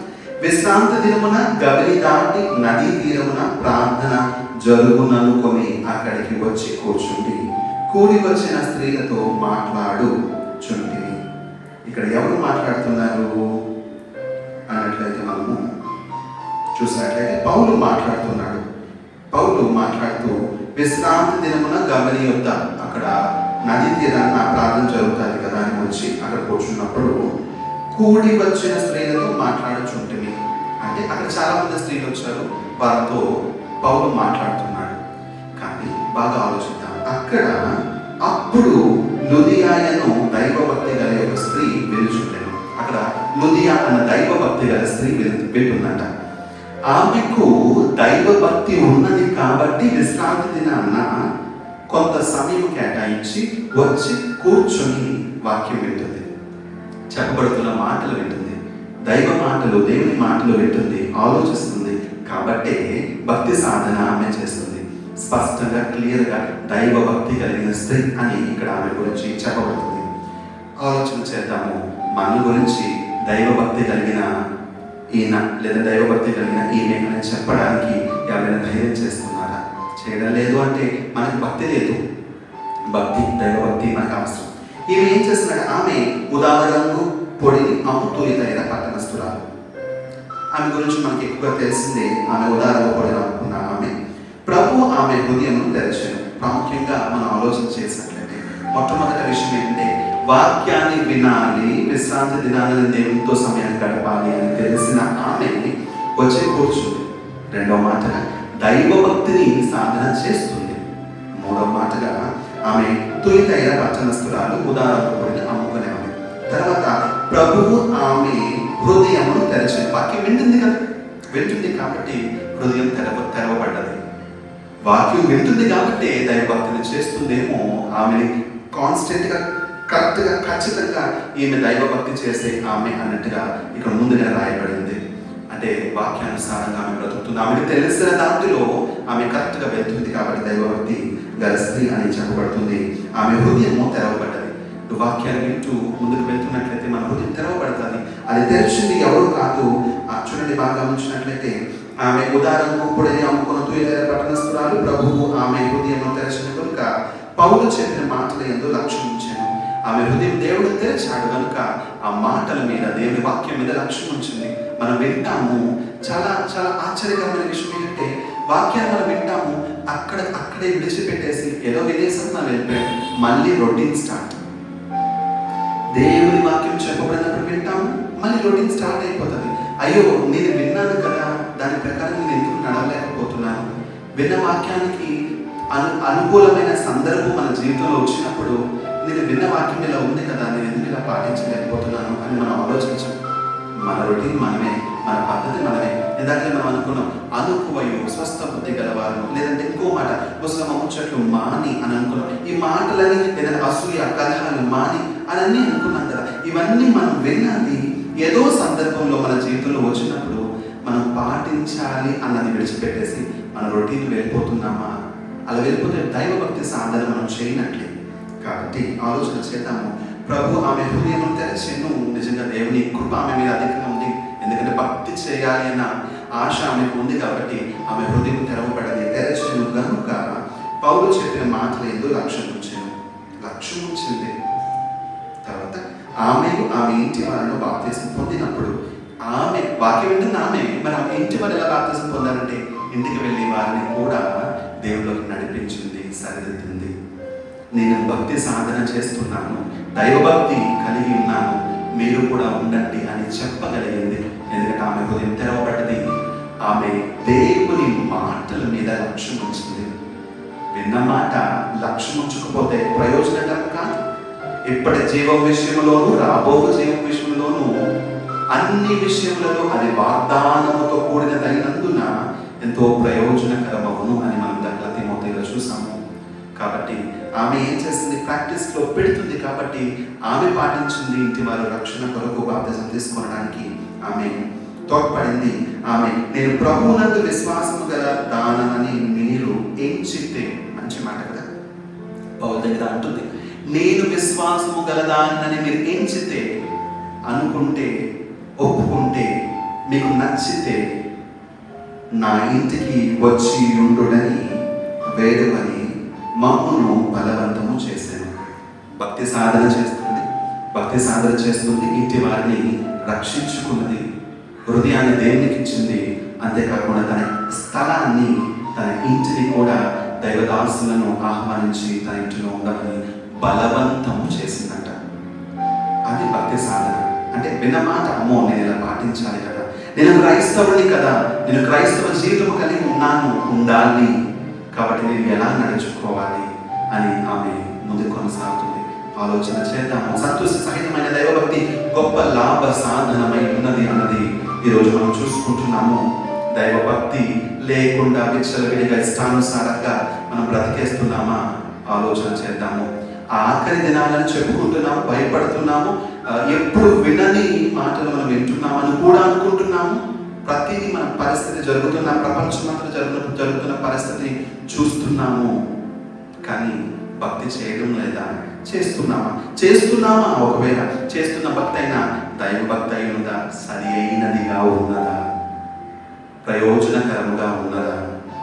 విశ్రాంతి దినమున గబలి దాటి నదీ తీరమున ప్రార్థన జరుగుననుకొని అక్కడికి వచ్చి కూడి వచ్చిన స్త్రీలతో మాట్లాడుచుంటిని. ఇక్కడ ఎవరు మాట్లాడుతున్నారు అన్నట్లయితే మనము చూసినట్లయితే పౌలు మాట్లాడుతున్నాడు. పౌలు మాట్లాడుతూ విశ్రాంతి దినమున గబలి యొద్ద, అక్కడ నదీ తీరాన ప్రార్థన జరుగుతుంది కదా అని వచ్చి అక్కడ కూర్చున్నప్పుడు కూడి వచ్చిన స్త్రీలతో మాట్లాడుచుంటిని. అంటే అక్కడ చాలా మంది స్త్రీలు వచ్చారు, వారితో పౌలు మాట్లాడుతున్నాడు. కానీ బాగా ఆలోచిద్దాం, అక్కడ అప్పుడు లుదియాయను దైవభక్తి గల ఒక స్త్రీ వినుచుండెను. అక్కడ లుదియా అన్న దైవభక్తి గల స్త్రీ వింటుందంట. ఆమెకు దైవభక్తి ఉన్నది కాబట్టి విశ్రాంతి దినాన్న కొంత సమయం కేటాయించి వచ్చి కూర్చొని వాక్యం వింటుంది, చెప్పబడుతున్న మాటలు వింటుంది, దైవ మాటలు, దేవుని మాటలు వింటుంది, ఆలోచిస్తుంది. కాబట్టే భక్తి సాధన ఆమె చేస్తుంది. స్పష్టంగా, క్లియర్గా దైవ భక్తి కలిగిన స్త్రీ అని ఇక్కడ ఆమె గురించి చెప్పబడుతుంది. ఆలోచన చేద్దాము, మన గురించి దైవభక్తి కలిగిన ఈయన లేదా దైవభక్తి కలిగిన ఈమె అని చెప్పడానికి ఎవరైనా ధైర్యం చేస్తున్నారా? చేయడం లేదు. అంటే మనకు భక్తి లేదు. దైవభక్తి మనకు అవసరం. ఈమె ఏం చేస్తున్నాడు? ఆమె ఉదాహరణకు పొడిని అమ్ముతూయితైన పట్టణస్తురాలు. ఆమె గురించి మనకి ఎక్కువగా తెలిసిందే. ఆమె ఉదాహరణ పొడిని అమ్ముకున్న ఆమె ప్రభు ఆమె హృదయం తెరచాను. ప్రాముఖ్యంగా మనం ఆలోచన చేసినట్లయితే మొట్టమొదటి విషయం ఏంటంటే వాక్యాన్ని వినాలి, విశ్రాంతి దినాన్ని దేవునితో సమయాన్ని గడపాలి అని తెలిసిన ఆమె వచ్చే కూర్చుంది. రెండవ మాటగా దైవభక్తిని సాధన చేస్తుంది. మూడవ మాటగా ఆమె తుయితైన పట్టణస్తురాలు, ఉదాహరణ అమ్ముకునే ఆమె. తర్వాత ప్రభువు ఆమె హృదయమును తెరచింది. వాక్యం వింటుంది కదా, వింటుంది కాబట్టి హృదయం తెరవబడ్డది. వాక్యం వింటుంది కాబట్టి దైవభక్తిని చేస్తుందేమో. ఆమెని కాన్స్టెంట్గా, కరెక్ట్గా, ఖచ్చితంగా ఈమె దైవభక్తి చేసే ఆమె అన్నట్టుగా ఇక్కడ ముందుగా రాయబడింది. అంటే వాక్యానుసారంగా ఆమె బ్రతుకుతుంది. ఆమెకు తెలిసిన దాంట్లో ఆమె కరెక్ట్గా వెళ్తుంది కాబట్టి దైవభక్తి గల స్త్రీ అని చెప్పబడుతుంది. ఆమె హృదయము తెరవబడ్డది. వాక్యాన్ని వింటూ ముందుకు వెళ్తున్నట్లయితే మన హృదయం తెరవబడుతుంది. అది తెరిచింది ఎవరు కాదు. చూడండి, బాగా గమనించినట్లయితే ఆమె ఉదారంగా పొడిని అమ్ముకున్న తుయలేర పట్టణస్థురాలు. ప్రభువు ఆమె హృదయం తెరచిన కనుక పౌలు చెప్పిన మాటల యందు లక్ష్యం ఉంచాను. ఆమె హృదయం దేవుడు తెరిచాడు కనుక ఆ మాటల మీద, దేవుని వాక్యం మీద లక్ష్యం ఉంచింది. మనం వింటాము. చాలా చాలా ఆశ్చర్యకరమైన విషయం ఏంటంటే, వాక్యాన్ని మనం వింటాము, అక్కడే విడిచిపెట్టేసి ఏదో విదేశం మనం వెళ్ళిపోయాం, మళ్ళీ రొటీన్ స్టార్ట్. దేవుని వాక్యం చెప్పబడినప్పుడు వింటాము, మళ్ళీ రొటీన్ స్టార్ట్ అయిపోతుంది. అయ్యో, నేను విన్నాను కదా, దాని ప్రకారం నేను ఎందుకు నడవలేకపోతున్నాను? విన్న వాక్యానికి అనుకూలమైన సందర్భం మన జీవితంలో వచ్చినప్పుడు, నేను విన్న వాక్యం ఇలా ఉంది కదా, నేను ఎందుకు ఇలా పాటించలేకపోతున్నాను అని మనం ఆలోచించాం. మన రొటీన్ మనమే, మన పద్ధతి మనమే. ఇందాక మనం అనుకున్నాం, అనుకువయు స్వస్థ బుద్ధి గలవారు, లేదంటే ఇంకో మాట ముసలమ్మ ముచ్చట్లు మాని అని అనుకున్నాం. ఈ మాటలని ఏదైనా అసూయ కలహాలు మాని అని అన్నీ అనుకున్నాం కదా. ఇవన్నీ మనం విన్నది ఏదో సందర్భంలో మన జీవితంలో వచ్చినప్పుడు మనం పాటించాలి అన్నది విడిచిపెట్టేసి మన రొటీన్ వెళ్ళిపోతున్నామా? అలా వెళ్ళిపోతే దైవభక్తి సాధన మనం చేయనట్లే. కాబట్టి ఆలోచన చేద్దాము. ప్రభు ఆమె హృదయం తెరచెను. నిజంగా దేవుని కృప ఆమె మీద అధికంగా ఉంది. ఎందుకంటే భక్తి చేయాలి అన్న ఆశ ఆమెకు ఉంది కాబట్టి ఆమె హృదయం తెరవబడది. తెరచెను కనుక పౌలు చెప్పిన మాటలు ఏదో లక్ష్యం ఉంచింది. తర్వాత ఆమె ఇంటి వారిలో బాప్తిసం పొందినప్పుడు, ఆమె వాక్యం వింటున్న మరి ఆమె ఇంటి వారు ఎలా బాప్తిసం పొందారంటే, ఇంటికి వెళ్ళి వారిని కూడా దేవుళ్ళకి నడిపించింది, సరిదిద్దింది. నేను భక్తి సాధన చేస్తున్నాను, దైవభక్తి కలిగి ఉన్నాను, మీరు కూడా ఉండండి అని చెప్పగలిగింది. ఎందుకంటే ఆమె హృదయం తెరవబడ్డది. ఆమె దేవుని మాటల మీద లక్ష్యం ఉంచింది. విన్న మాట లక్ష్యం ఉంచకపోతే ప్రయోజనకరం కాదు. ఇప్పటి జీవం విషయంలోనూ రాబో జీవం విషయంలోనూ అన్ని విషయములలో అది వాగ్దానముతో కూడినదైనందున ఎంతో ప్రయోజనకరమవును అని మనం దగ్గర తిమోతిలో చూసాము. కాబట్టి ఆమె ఏం చేస్తుంది? ప్రాక్టీస్లో పెడుతుంది. కాబట్టి ఆమె పాటించింది. ఇంటి వారు రక్షణ కొరకు బాప్తిజం తీసుకోవడానికి ఆమె తోడ్పడింది. ఆమె నేను ప్రభువునందు విశ్వాసము గల దానమని మీరు ఎంచితే, మంచి మాట కదా, పౌలు దగ్గర అంటుంది, నేను విశ్వాసము గలదానని మీరు ఎంచితే, అనుకుంటే, ఒప్పుకుంటే, మీకు నచ్చితే నా ఇంటికి వచ్చి ఉండుడని వేడుకని మమ్మును బలవంతము చేశాను. భక్తి సాధన చేస్తుంది. ఇంటి వారిని రక్షించుకున్నది, హృదయాన్ని దేవునికి ఇచ్చింది. అంతేకాకుండా తన స్థలాన్ని, తన ఇంటిని కూడా దైవదాసులను ఆహ్వానించి తన ఇంటిలో ఉండమని బలవంతము చేసిందంట. అది భక్తి సాధన అంటే. విన్న మాట, అమ్మో నేను ఇలా పాటించాలి కదా, నేను క్రైస్తవుని కదా, నేను క్రైస్తవ జీవితం కలిగి ఉండాలి, కాబట్టి నేను ఎలా నడుచుకోవాలి అని ఆమె ముందు కొనసాగుతుంది. ఆలోచన చేద్దాము. సంతోష సహితమైన దైవభక్తి గొప్ప లాభ సాధనమై ఉన్నది అన్నది ఈరోజు మనం చూసుకుంటున్నాము. దైవభక్తి లేకుండా విచ్చలవిడిగా ఇష్టానుసారంగా మనం బ్రతికేస్తున్నామా? ఆలోచన చేద్దాము. ఆఖరి దినాలను చెప్పుకుంటున్నాము, భయపడుతున్నాము, ఎప్పుడు వినని మాటలు మనం వింటున్నామని కూడా అనుకుంటున్నాము. ప్రతిదీ మన పరిస్థితి జరుగుతున్న, ప్రపంచమంతా జరుగుతున్న పరిస్థితి చూస్తున్నాము. కానీ భక్తి చేయడం లేదా? చేస్తున్నామా? ఒకవేళ చేస్తున్న భక్తి అయినా దైవభక్తి అయినదా? సరి అయినదిగా ఉన్నదా? ప్రయోజనకరముగా ఉన్నదా?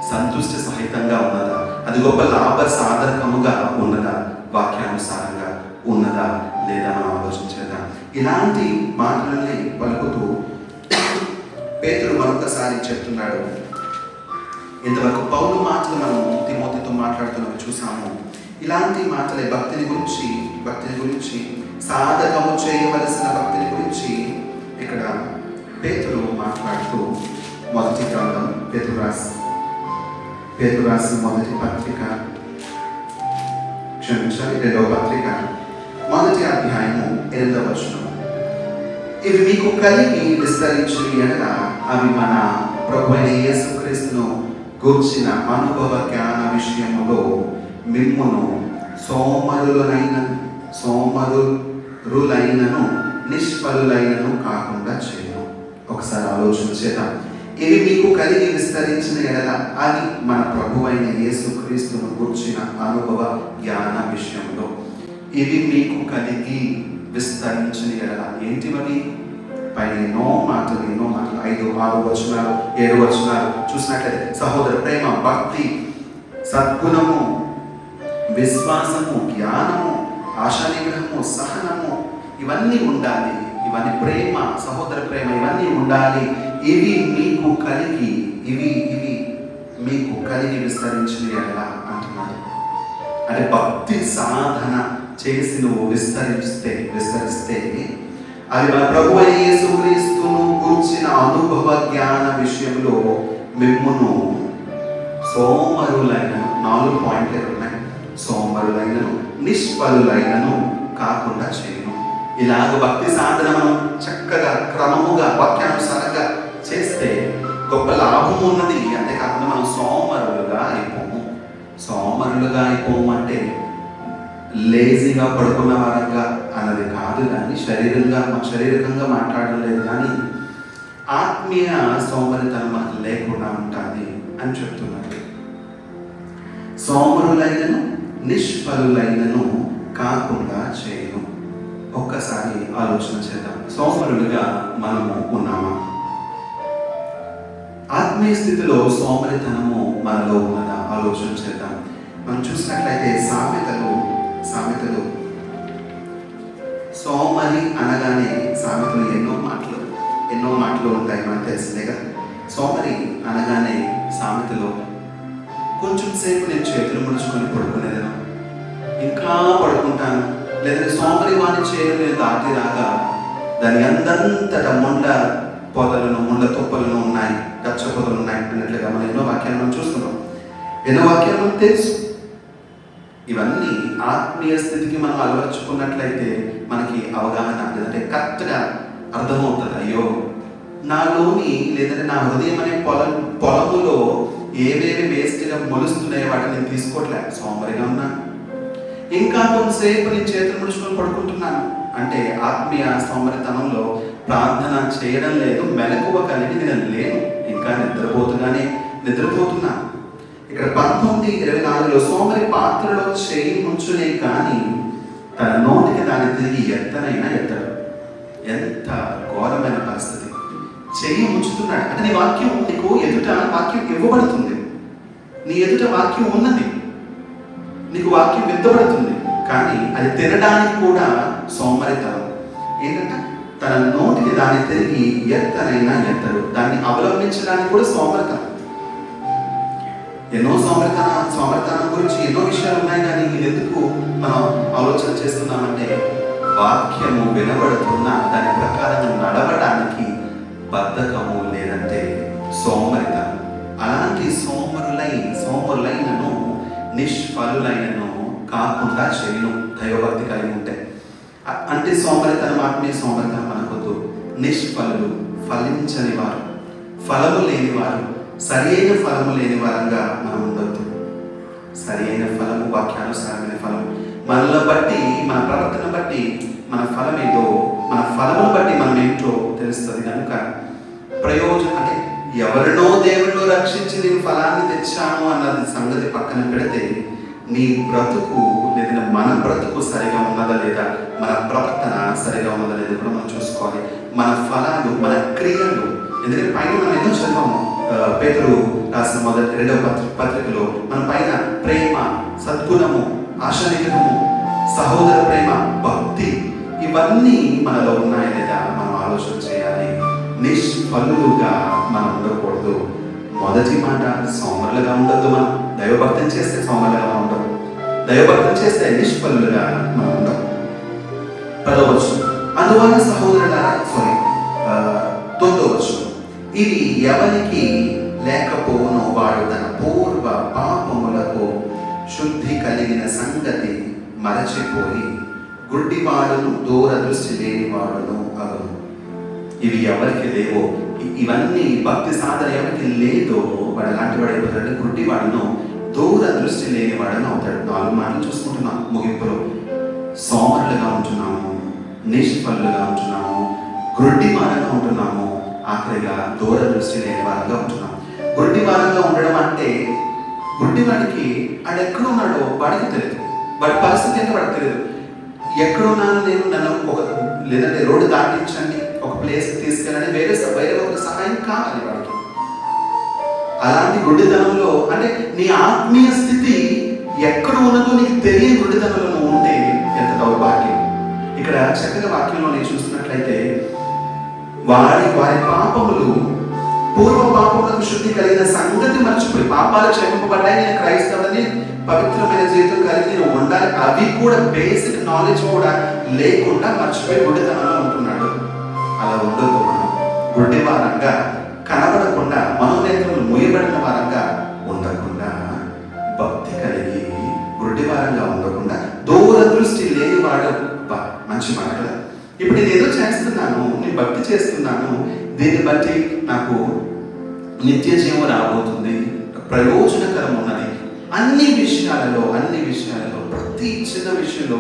సంతుష్టి సహితంగా ఉన్నదా? అది గొప్ప లాభ సాధకముగా ఉన్నదా? వాక్యానుసారంగా ఉన్నదా లేదా? మనం ఆలోచించేద్దాం. ఇలాంటి మాటలని పలుకుతూ పేతురు మరొకసారి చెప్తున్నాడు. ఇంతవరకు పౌలు మాటలు మనం తిమోతితో మాట్లాడుతున్నవి చూసాము. ఇలాంటి మాటలే భక్తిని గురించి సాధకము చేయవలసిన భక్తిని గురించి ఇక్కడ పేతురు మాట్లాడుతూ మొదటి గ్రంథం పేతురు రాసిన మొదటి పత్రిక, క్షమించాలి, 2వ పత్రిక, మొదటి అధ్యాయము 8వ వచనం. ఇవి మీకు కలిగి విస్తరించి అనగా అవి మన ప్రభువైన యేసుక్రీస్తును గూర్చిన అనుభవ జ్ఞాన విషయములో మిమ్మును సోమరులైనను నిష్ఫలులైనను కాకుండా చేయను. ఒకసారి ఆలోచన చేద్దాం. ఇవి మీకు కలిగి విస్తరించిన ఎడల అది మన ప్రభువైన యేసుక్రీస్తును గూర్చిన అనుభవ జ్ఞాన విషయంలో. ఇవి మీకు కలిగి విస్తరించిన ఎడల ఏంటివని? పైన ఎన్నో మాటలు 5, 6 వచనాలు 7 వచనాలు చూసినట్లయితే సహోదర ప్రేమ, భక్తి, సద్గుణము, విశ్వాసము, జ్ఞానము, ఆశానిగ్రహము, సహనము, ఇవన్నీ ఉండాలి. ఇవన్నీ ప్రేమ, సహోదర ప్రేమ, ఇవన్నీ ఉండాలి. ఇవి మీకు కలిగి విస్తరించిన ఎడల అంటున్నాడు. అంటే భక్తి సాధన చేసి నువ్వు విస్తరిస్తే అది మన ప్రభువైన యేసుక్రీస్తును గూర్చిన అనుభవ జ్ఞాన విషయంలో మిమ్మును సోమరులైనను, 4 పాయింట్లు ఉన్నాయి. సోమరులైనను, నిష్ఫలులైనను కాకుండా చేయను. ఇలాగ భక్తి సాధన మనం చక్కగా క్రమముగా వాక్యానుసారంగా చేస్తే గొప్ప లాభం ఉన్నది. అంతేకాకుండా మనం సోమరులుగా అయిపోము అంటే లేజీగా పడుకున్న వారంగా అన్నది కాదు, కానీ శారీరకంగా మాట్లాడడం లేదు, కానీ ఆత్మీయ సోమరితనం మనకు లేకుండా ఉంటుంది అని చెప్తున్నారు. సోమరులైనను నిష్ఫలులైనను కాకుండా చేయను. ఒక్కసారి ఆలోచన చేద్దాం. సోమరులుగా మనము ఉన్నామా? ఆత్మీయ స్థితిలో సోమరితనము మనలో ఉన్నదా? ఆలోచన చేద్దాం. మనం చూసినట్లయితే సామెతలు సోమరి అనగానే సామెతలు ఎన్నో మాటలు ఉంటాయి, మనకు తెలిసిందే కదా. సోమరి అనగానే సామెతలో కొంచెం సేపు నేను చేతులు ముడుచుకొని పడుకునేదను, ఇంకా పడుకుంటాను, లేదంటే సోమరి వాణి చేయడం నేను దాటి రాగా దాని అందంతట ముండ తుప్పలను ఉన్నాయి, గచ్చ పొదలు ఉన్నాయి అన్నట్లుగా మనం ఎన్నో వాక్యాలు మనం చూస్తున్నాం, ఎన్నో వాక్యాలు మనకు తెలుసు. ఇవన్నీ ఆత్మీయ స్థితికి మనం అలవర్చుకున్నట్లయితే మనకి అవగాహన, లేదంటే కరెక్ట్గా అర్థమవుతుంది. అయ్యో, నాలోని లేదంటే నా హృదయం అనే పొలములో ఏవేవి వేస్ట్గా మొలుస్తున్నాయో వాటిని నేను తీసుకోవట్లే, సోమరిగా ఉన్నాను. ఇంకా కొంతసేపు నేను చేతులు ముడుచుకొని పడుకుంటున్నాను అంటే ఆత్మీయ సోమరితనంలో ప్రార్థన చేయడం లేదు, మెలకువ కలిగి నేను లేను, ఇంకా నిద్రపోతున్నా. ఇక్కడ 19:24 సోమరి పాత్రలో చేయి ముంచునే కానీ తన నోటికి దాన్ని తిరిగి ఎత్తనైనా ఎత్తడు. ఎంత ఘోరమైన పరిస్థితి! చెయ్యి ముంచుతున్నాడు అంటే నీ వాక్యం, నీకు ఎదుట వాక్యం ఇవ్వబడుతుంది, నీ ఎదుట వాక్యం ఉన్నది, నీకు వాక్యం విత్తబడుతుంది, కానీ అది తినడానికి కూడా సోమరితనం. ఏంటంటే తన నోటికి దాన్ని తిరిగి ఎత్తనైనా ఎత్తడు. దాన్ని అవలంబించడానికి కూడా సోమరితనం. ఎన్నో సోమరితనం గురించి ఎన్నో విషయాలు ఉన్నాయి, కానీ ఇది ఎందుకు మనం ఆలోచన చేస్తున్నామంటే వాక్యము వినబడుతున్న దాని ప్రకారం నడవడానికి బద్ధకము, లేదంటే సోమరితనం. అలాంటి సోమరులైనను నిష్ఫలులైనను కాకుండా చేయను. దైవభక్తి కలిగి ఉంటే అంటే సోమరితనం, ఆత్మీయ సోమరితనం మనకొద్దు. నిష్ఫలులు, ఫలించని వారు, ఫలము లేని వారు, సరి అయిన ఫలము లేని వారంగా మనం ఉండొద్దు. సరి అయిన ఫలము, వాక్యానుసారమైన ఫలము, మనల్ని బట్టి, మన ప్రవర్తన బట్టి మన ఫలం ఏదో, మన ఫలమును బట్టి మనం ఏంటో తెలుస్తుంది. కనుక ప్రయోజనం అంటే ఎవరినో దేవుళ్ళు రక్షించి నేను ఫలాన్ని తెచ్చాను అన్నది సంగతి పక్కన పెడితే నీ బ్రతుకు లేదా మన బ్రతుకు సరిగా ఉన్నదా లేదా, మన ప్రవర్తన సరిగా ఉన్నదా లేదా కూడా మనం చూసుకోవాలి. మన ఫలాలు, మన క్రియలు, ఎందుకంటే పైన మనం ఎన్నో చదివాము. పేతురు రాసిన 2వ పత్రికలో మన పైన ప్రేమ, సద్గుణము, ఆశానిగ్రహము, సహోదర ప్రేమ, భక్తి, ఇవన్నీ మనలో ఉన్నాయా లేదా మనం ఆలోచన చేయాలి. నిష్ఫలులుగా మనం ఉండకూడదు. మొదటి మాట, సోమరులుగా ఉండద్దు. మనం దైవభక్తిని చేస్తే సోమరులుగా మనం ఉండవు, దైవభక్తిని చేస్తే నిష్ఫలులుగా మనం ఉండవు. 10వ వచనం, అందువల్ల సహోదరులారా, 9వ వచనం, ఇది ఎవరికి లేకపోనో వాడు తన పూర్వ పాపములకు శుద్ధి కలిగిన సంగతి మరచిపోయి గుడ్డివాడును దూరదృష్టి లేనివాడును అగును. ఇవి ఎవరికి లేవో, ఇవన్నీ భక్తి సాధన ఎవరికి లేదో వాడు ఎలాంటి వాడు అయిపోతాడు? గుడ్డివాడును దూరదృష్టి లేనివాడును అవుతాడు. 4 మాటలు చూసుకుంటున్నాం ముగింపులో. సోమరులుగా ఉంటున్నాము, నిష్ఫలులుగా ఉంటున్నాము, గుడ్డివాడుగా ఉంటున్నాము, ఆఖరిగా దూరదృష్టి లేని వారంగా ఉంటున్నాం. గుడ్డి వారంగా ఉండడం అంటే గుడ్డివాడికి ఆడు ఎక్కడ ఉన్నాడో వాడికి తెలియదు, వాడి పరిస్థితి ఏంటో వాడికి తెలియదు. ఎక్కడున్నాను నేను, నన్ను లేదంటే రోడ్డు దాటించండి, ఒక ప్లేస్కి తీసుకెళ్ళండి, వేరే ఒక సహాయం కావాలి వాడికి. అలాంటి గుడ్డితనంలో అంటే నీ ఆత్మీయ స్థితి ఎక్కడ ఉన్నదో నీకు తెలియని గుడ్డితనంలో నువ్వు ఉంటే ఎంత దౌర్భాగ్యం. ఇక్కడ చక్కగా వాక్యంలో నేను చూస్తున్నట్లయితే వారి పాపములు పూర్వ పాపములకు శుద్ధి కలిగిన సంగతి మర్చిపోయి, పాపాలు క్షమింపబడ్డాయి, నేను క్రైస్తవుని, పవిత్రమైన జీవితం కలిగి నేను ఉండాలి, అవి కూడా బేసిక్ నాలెడ్జ్ కూడా లేకుండా మర్చిపోయి గుడ్డితనంలో ఉంటున్నాడు. అలా ఉండొద్దు. మనం గుడ్డి వారంగా కనబడకుండా, మనోనేత్రములు మూయబడిన వారంగా ఉండకుండా, భక్తి కలిగి గుడ్డి వారంగా ఉండకుండా, దూరదృష్టి లేనివాడు. మంచి మాట కదా. ఇప్పుడు నేను ఏదో చేస్తున్నాను, నేను భక్తి చేస్తున్నాను, దీన్ని బట్టి నాకు నిత్య జీవం రాబోతుంది, ప్రయోజనకరం ఉన్నది, అన్ని విషయాలలో ప్రతి చిన్న విషయంలో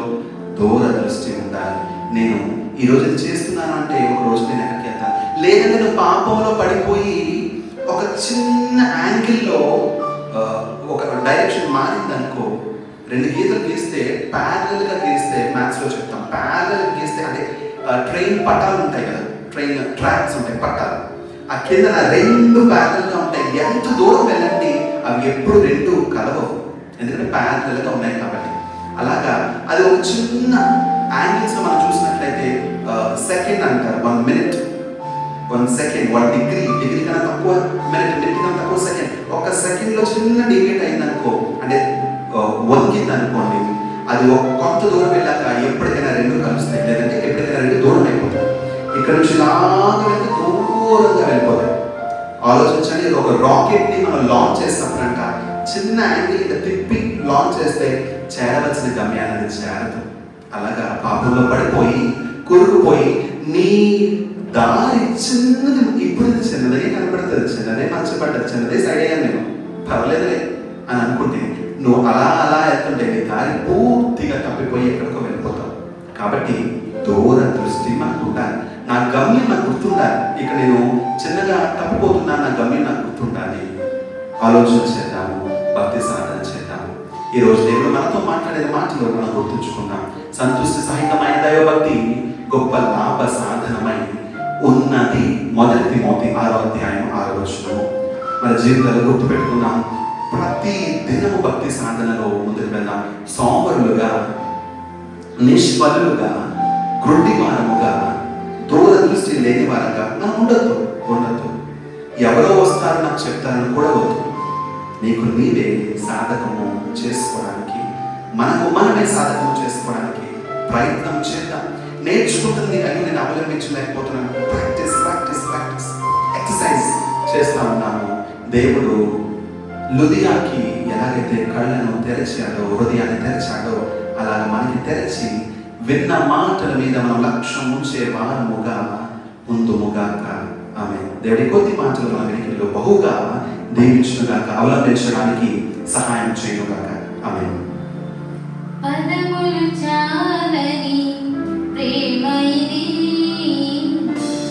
దూరదృష్టి ఉండాలి. నేను ఈరోజు ఇది చేస్తున్నాను అంటే ఒక రోజు నేను ఎక్కడికి వెళ్తాను, లేదంటే నేను పాపంలో పడిపోయి ఒక చిన్న యాంగిల్లో ఒక డైరెక్షన్ మారిందనుకో, 2 గీతలు గీస్తే ప్యారలల్గా గీస్తే, మ్యాథ్స్లో చెప్తాం, ప్యారలల్ గీస్తే అంటే ట్రైన్ పట్టాలు ఉంటాయి కదా, ట్రైన్ ట్రాక్స్ ఉంటాయి, పట్టాలు, ఆ కింద 2 ప్యారలల్గా ఉంటాయి. ఎంత దూరం వెళ్ళండి అవి ఎప్పుడు 2 కలవవు, ఎందుకంటే ప్యారలల్గా ఉన్నాయి కాబట్టి. అలాగా అది ఒక చిన్న యాంగిల్స్ మనం చూసినట్లయితే సెకండ్ అంటారు, 1 minute, 1 second, 1 డిగ్రీ కన్నా తక్కువ, మినిట్ కన్నా తక్కువ సెకండ్. ఒక సెకండ్లో చిన్న డివియేట్ అయిందనుకో, అంటే వంగింది అనుకోండి, అది కొంత దూరం వెళ్ళాక ఎప్పటికైనా 2 కలుస్తాయి, లేదంటే ఎప్పటికైనా 2 దూరం అయిపోతాయి. ఇక్కడ నుంచి లాగా వెళ్తే దూరంగా వెళ్ళిపోతాయి. ఆలోచించండి, ఒక రాకెట్ని మనం లాంచ్ చేసినప్పుడంట చిన్న యాంగిల్ ఇలా తిప్పి లాంచ్ చేస్తే చేరవలసిన గమ్యాన్ని చేరదు. అలాగా పాపంలో పడిపోయి కురుకుపోయి నీ దారి చిన్నది, ఇప్పుడు చిన్నదే కనపడుతుంది, చిన్నదే మంచిపడ్డది, చిన్నదే సైడ్ అయ్యాను నేను, పర్వాలేదులే అని అనుకుంటే నువ్వు అలా వెళ్తుంటే నీ దారి పూర్తిగా తప్పిపోయి ఎక్కడికో వెళ్ళిపోతావు. కాబట్టి దూరదృష్టి మనకు ఉండాలి. నా గమ్యం నాకు గుర్తుండాలి. ఇక్కడ నేను చిన్నగా తప్పిపోతున్నా, నా గమ్యం నాకు గుర్తుండాలి. ఆలోచన చేద్దాము, భక్తి సాధన చేద్దాము. ఈరోజు దేవుడు మనతో మాట్లాడే మాటలు మనం గుర్తుంచుకుందాం. సంతుష్టి సహితమైన దైవభక్తి గొప్ప లాభ సాధనమై ఉన్నది. 1 తిమోతి 6వ అధ్యాయం 6వ వచనము మన జీవితాలు గుర్తుపెట్టుకుందాం. ప్రతి దినము భక్తి సాధనలో ముందుకు వెళ్దాం. సోమరులుగా, నిష్ఫలులుగా, గ్రుడ్డివారముగా, దూరదృష్టి లేని వారంగా మనం ఉండొద్దు. ఎవరో వస్తారు నాకు చెప్తారని కూడా వద్దు. నీకు నీవే సాధకము చేసుకోవడానికి, మనమే సాధకము చేసుకోవడానికి ప్రయత్నం చేద్దాం. నేర్చుకుంటుంది కానీ నేను అవలంబించలేకపోతున్నాను. ప్రాక్టీస్ ఎక్సర్సైజ్ చేస్తా ఉన్నాము. దేవుడు లుదియాకి ఎలాగైతే కళ్ళను తెరిచాడో, హృదయాన్ని తెరిచాడో, అలాగ మనకి తెరచి విన్న మాటల మీద మనం లక్ష్యం ఉంచే వారముగా ముందుముగాక. ఆమె దేవుడి కొద్ది మాటలు మన వెనుకలో బహుగా దీవించుగాక, అవలంబించడానికి సహాయం చేయనుగాక. ఆమె పదములు చాలని ప్రేమ ఇది,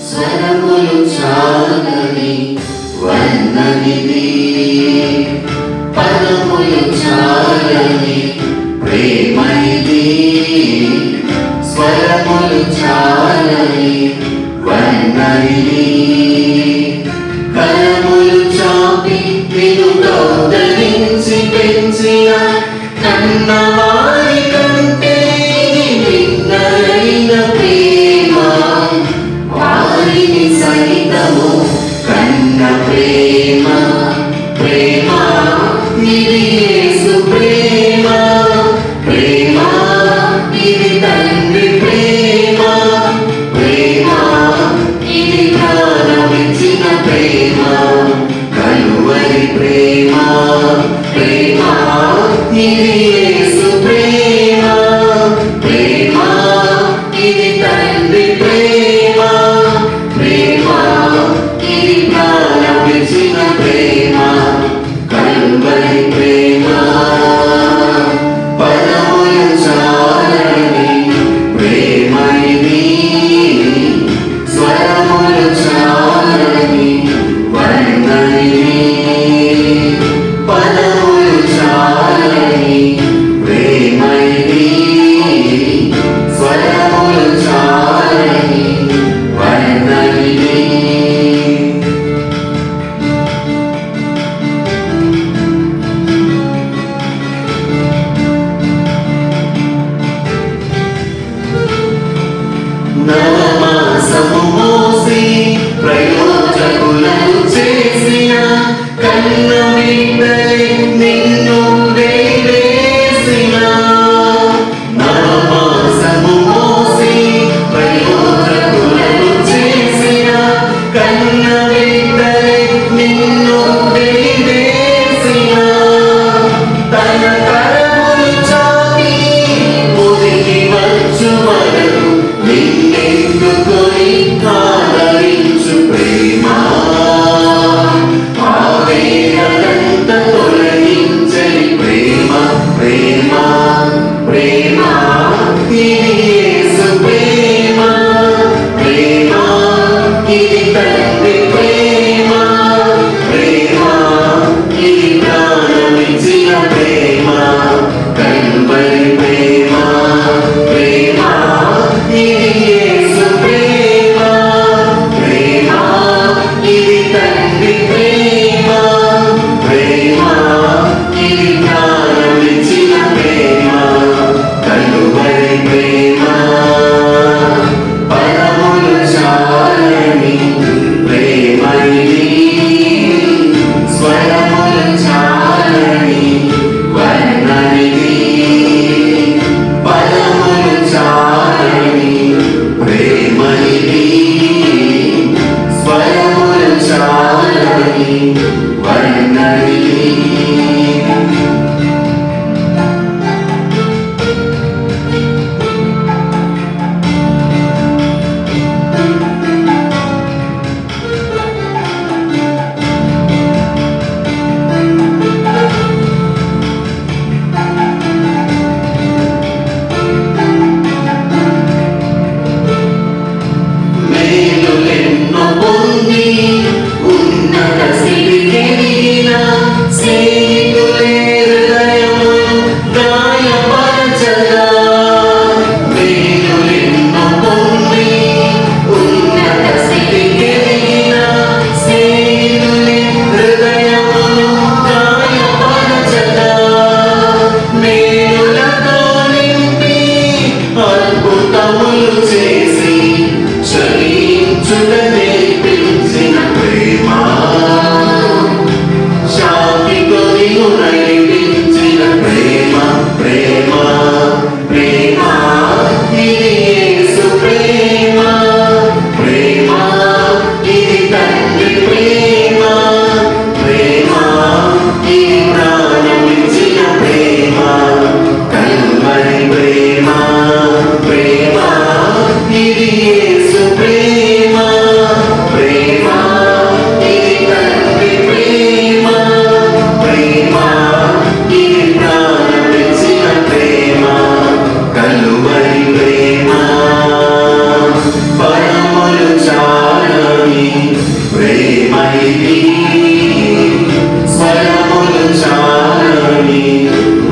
స్వరములు చాలని వర్ణనిది, పదములు చాలని ప్రేమ ఇది, స్వరములు చాలని వర్ణనిది, కరములు చాపి నిన్ను ధరించి పెంచిన కన్నవారి కంటే నిన్నైన ప్రేమ, వారిని సైతము కన్న ప్రేమ, ఇది యేసు ప్రేమ, ఇది తండ్రి ప్రేమ, ఇది ప్రారంభించిన ప్రేమ, కలువరి ప్రేమ, ఇది యేసు వర్ణని మేలులెన్నో పొంది ఉన్నత స్థితికెదిగిన స్నేహితులే హృదయమును గాయపరచగా. మేలులెన్నో పొంది ఉన్నత స్థితికెదిగిన స్నేహితులే హృదయమును గాయపరచగా. మేలులతో నింపి అద్భుతములు చేసి చలించుటనే పిలిచిన ప్రేమ, శాంతితో నిన్ను నడిపించిన ప్రేమ, ప్రేమ, ప్రేమ, ఇది యేసు ప్రేమ, ప్రేమ, ఇది తండ్రి ప్రేమ, ప్రేమ, ఇది ప్రాణమిచ్చిన ప్రేమ, కల్వరి ప్రేమ, ప్రేమ, ఇది యేసు ప్రేమ, ప్రేమ, ఇది తండ్రి ప్రేమ, ప్రేమ, ఇది ప్రాణమిచ్చిన ప్రేమ, కల్వరి ప్రేమ. పరములు చాలని ప్రేమ ఇది, స్వరములు చాలని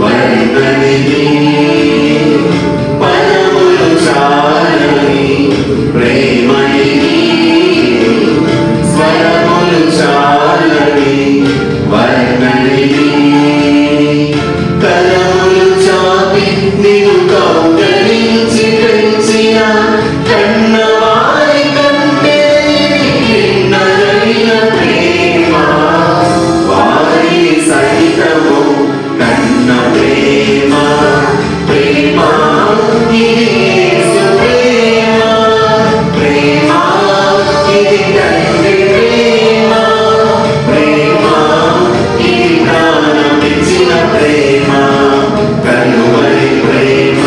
వర్ణనిది. పరములు చాలని ప్రేమ ఇది, స్వరములు చాలని వర్ణనిది. కరములు చాపి నిన్ను కౌగలించి పెంచిన కన్నవారి కంటే భిన్నమైన ప్రేమ, వారి సహితము కన్న ప్రేమ, ప్రేమ, ఇది యేసు ప్రేమ, ప్రేమ, ఇది తండ్రి ప్రేమ, ప్రేమ, ఇది ప్రాణమిచ్చిన ప్రేమ, కలువరి ప్రేమ,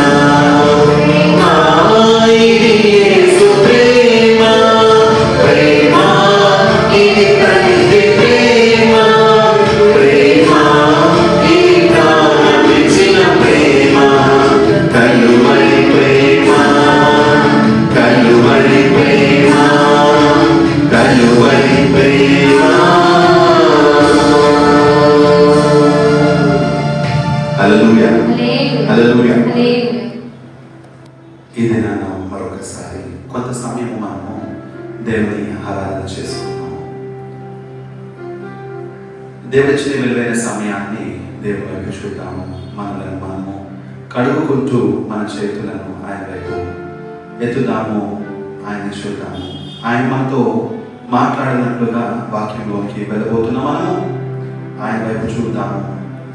ఇది యేసు ప్రేమ, ప్రేమ, ఇది తండ్రి ప్రేమ, ప్రేమ, ఇది ప్రాణమిచ్చిన ప్రేమ, కలువరి ప్రేమ, కలువరి ప్రేమ, కలువరి ప్రేమ. హల్లెలూయా, హల్లెలూయా. హల్లెలూయా. ఈ దినాన మరొకసారి కొంత సమయం మనము దేవుని ఆరాధన చేసుకుందాము. దేవుడిచ్చిన విలువైన సమయాన్ని దేవుని వైపు చూద్దాము. మనలను మనము కడుగుకుంటూ మన చేతులను ఆయన వైపు ఎత్తుదాము, ఆయన్ని చూద్దాము. ఆయన మనతో మాట్లాడినట్లుగా వాక్యంలోకి వెళ్ళబోతున్న మనము ఆయన వైపు చూద్దాము.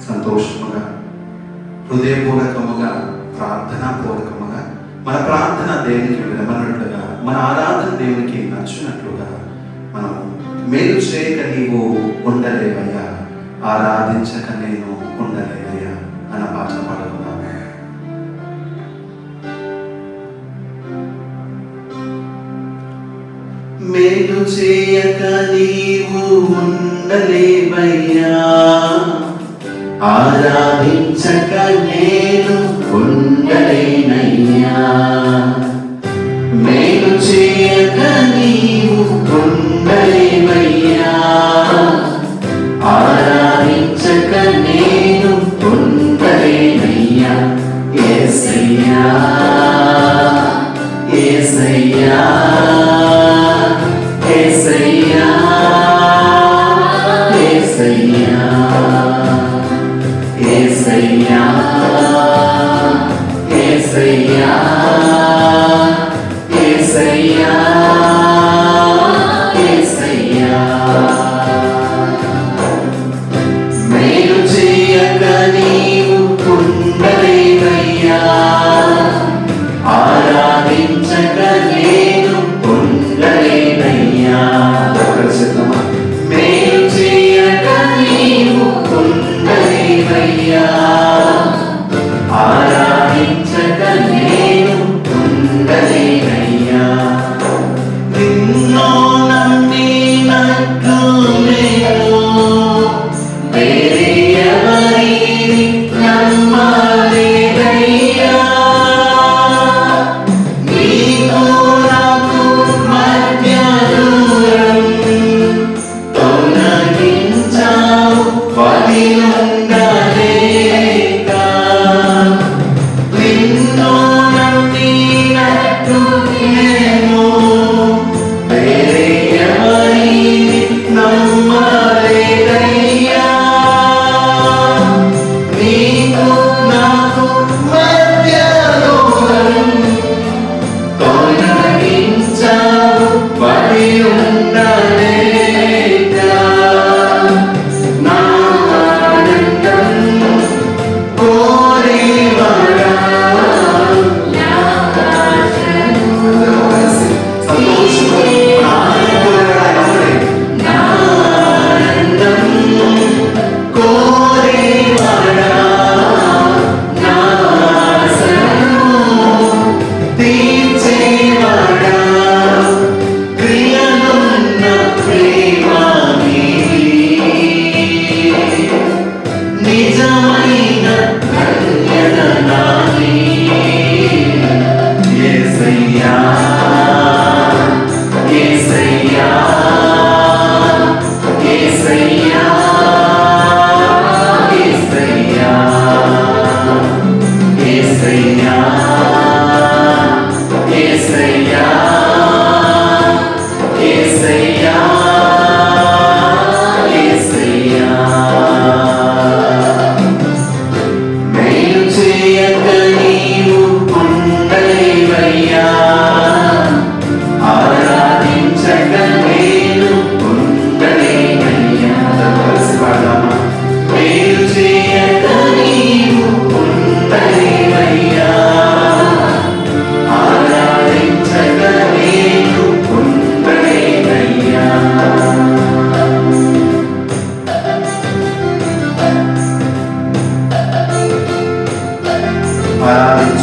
సంతోషముగా, హృదయపూర్వకముగా, ప్రార్థనాపూర్వకముగా మన ప్రార్థన దేవునికి వినబడినట్లుగా, మన ఆరాధన దేవునికి నచ్చినట్లుగా మనము మేలు చేయక నీవు ఉండలేవయ్యా, ఆరాధించక నేను ఉండలేవయ్యా అన్న పాట పాడుకున్నాము. మేలు చేయక నీవు ఉండలేవయ్యా, ఆరాధించక నేను ఉండలేనయ్యా. మేలు చేయక నీవు ఉండలేవయ్యా, ఆరాధించక నేను ఉండలేనయ్యా. యేసయ్యా, యేసయ్యా, యేసయ్యా, యేసయ్యా, యేసయ్యా, యేసయ్యా, యేసయ్యా, యేసయ్యా. మేలు చేయక నీవు ఉండలేవయ్యా, ఆరాధించక నేను ఉండలేనయ్యా. మేలు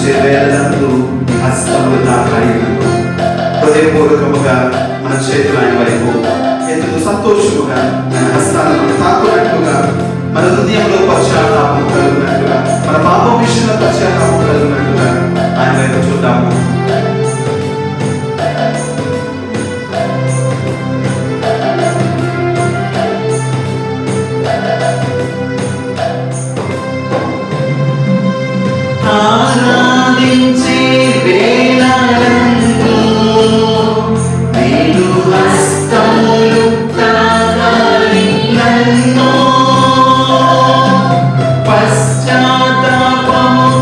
వచ్చే వేళలందు హస్తములు తాకాయినను హృదయపూర్వకముగా మన చేతులు ఆయన వైపు ఎంతో సంతోషముగా ఆయన హస్తాలను తాకున్నట్లుగా మన హృదయంలో పశ్చాత్తాపం కలుగునట్లుగా మన పాపం విషయంలో పశ్చాత్తాపం కలుగునట్లుగా ఆయన వైపు చూద్దాము. ఆరాధించే వేళలందు నీదు హస్తములు తాకాలి నన్ను పశ్చాత్తాపము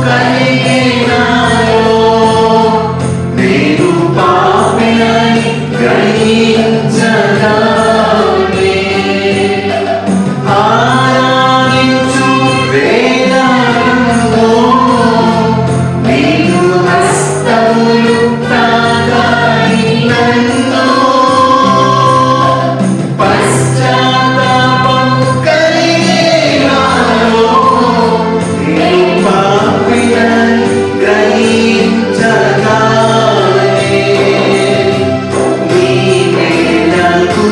కలిగే నాలో నేను పాపినని గ్రహించగానే ఆరాధించు వేళలందు నీదు హస్తములు తాకాలి నన్ను పశ్చాత్తాపము కలిగే నాలో నేను పాపినని గ్రహించగానే నీవే నాకు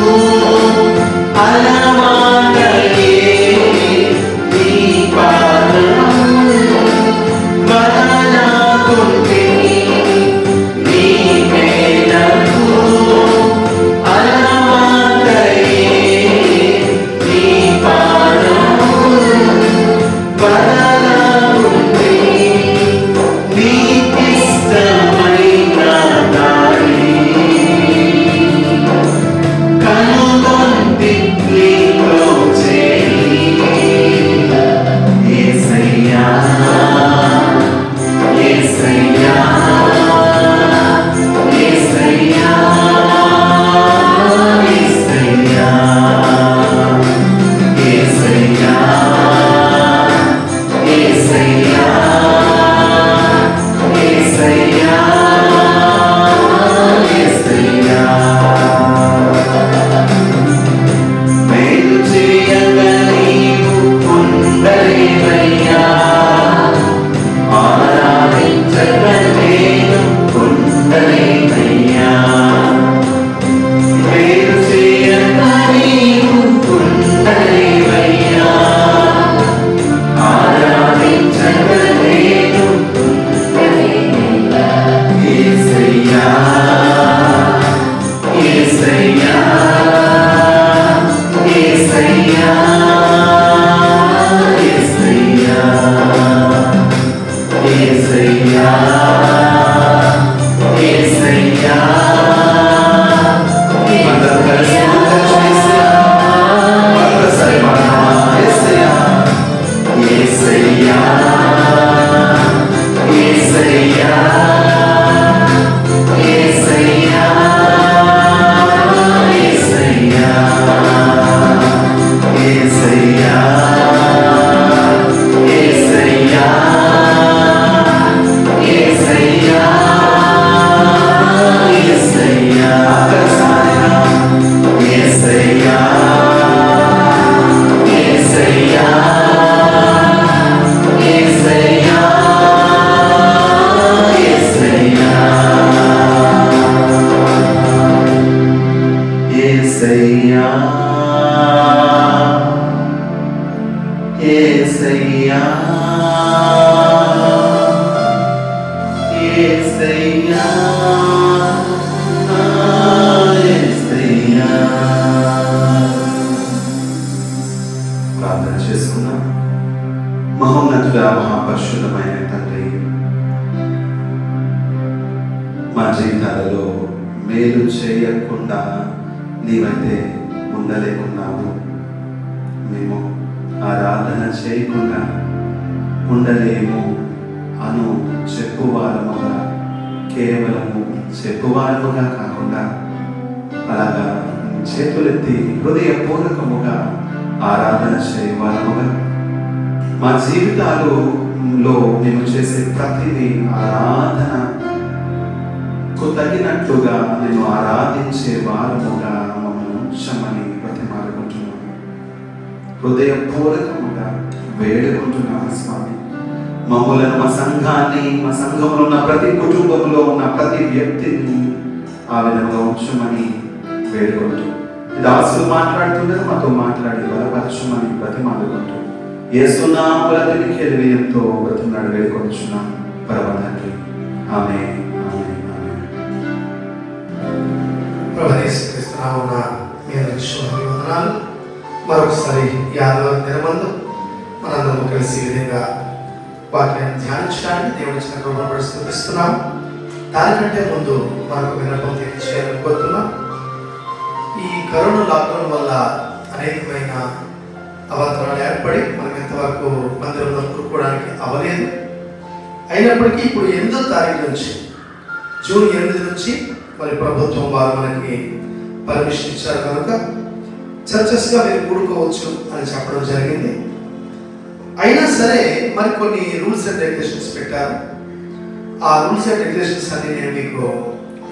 అలవాటయే నీ పాదము వదలకుంటే నీవే నాకు అలవాటయే నీ పాదము వదలకుంటే నీకిష్టమైన దారి కనుగొంటి నీలో చేరి యేసయ్యా యేసయ్యా యేసయ్యా యేసయ్యా యేసయ్యా యేసయ్యా యేసయ్యా యేసయ్యా మేలు చేయగా నీవు ఉండలేవయ్యా ఆరాధించగా నేను ఉండలేవయ్యా మేలు చేయగా నీవు ఉండలేవయ్యా ఆరాధించగా నేను ఉండలేవయ్యా యేసయ్యా యేసయ్యా యేసయ్యా యేసయ్యా యేసయ్యా యేసయ్యా అందరూ కలిసి మరొకసారి పాడదామా? యేసయ్యా యేసయ్యా యేసయ్యా యేసయ్యా యేసయ్యా యేసయ్యా యేసయ్యా యేసయ్యా యేసయ్యా యేసయ్యా యేసయ్యా యేసయ్యా యేసయ్యా యేసయ్యా యేసయ్యా యేసయ్యా యేసయ్యా ప్రార్థన చేసుకుందాం. మహోన్నతుడా, మహాపరిశుద్ధమైన తండ్రి, మా జీవితాలలో మేలు చేయకుండా నీవైతే ఉండలేకున్నావు. మేము ఆరాధన చేయకుండా ఉండలేము అను చెప్పువారముగా, కేవలము చెప్పువారముగా కాకుండా అలాగా చేతులెత్తి హృదయపూర్వకముగా ఆరాధన చేయవారముగా మా జీవితాలలో మేము చేసే ప్రతిదీ ఆరాధనకు తగినట్లుగా నేను ఆరాధించే వారముగా మమ్మల్ని ఉంచమని బ్రతిమాలుకుంటున్నాను. హృదయపూర్వకముగా వేడుకుంటున్నాను స్వామి. మమ్మలను, మా సంఘాన్ని, మా సంఘంలో ఉన్న ప్రతి కుటుంబంలో ఉన్న ప్రతి వ్యక్తిని ఆ విధంగా ఉంచమని వేడుకుంటూ, దాసులు మాట్లాడుతుండగా మాతో మాట్లాడి బలపరచమని బ్రతిమాలుకుంటూ యేసునామముల తెలివి ఎంతో బ్రతిమలాడి వేడుకొంచున్నాం పరమ తండ్రి. ఆమేన్, ఆమేన్, ఆమేన్. ప్రభువైన యేసుక్రీస్తు నామమున మీ అందరికీ శుభాలు, వందనాలు. మరొకసారి ఈ ఆదివారం దినమందు మనందరం కలిసి ఈ విధంగా వాక్యాన్ని ధ్యానించడానికి దేవుడి ఇచ్చిన కృపను పరిస్థితిస్తున్నాం. దానికంటే ముందు మనకు విన్నపం తెలియజేయాలని కోరుతున్నాం. ఈ కరోనా లాక్డౌన్ వల్ల అనేకమైన అవాంతరాలు ఏర్పడి మనం ఇంతవరకు మందిరంలో కూడుకోవడానికి అవ్వలేదు. అయినప్పటికీ ఇప్పుడు 8వ తారీఖు నుంచి, జూన్ 8 నుంచి మరి ప్రభుత్వం వారు మనకి పర్మిషన్ ఇచ్చారు కనుక చర్చెస్గా మీరు కూడుకోవచ్చు అని చెప్పడం జరిగింది. అయినా సరే మరి కొన్ని రూల్స్ అండ్ రెగ్యులేషన్స్ పెట్టారు. ఆ రూల్స్ అండ్ రెగ్యులేషన్స్ అన్ని నేను మీకు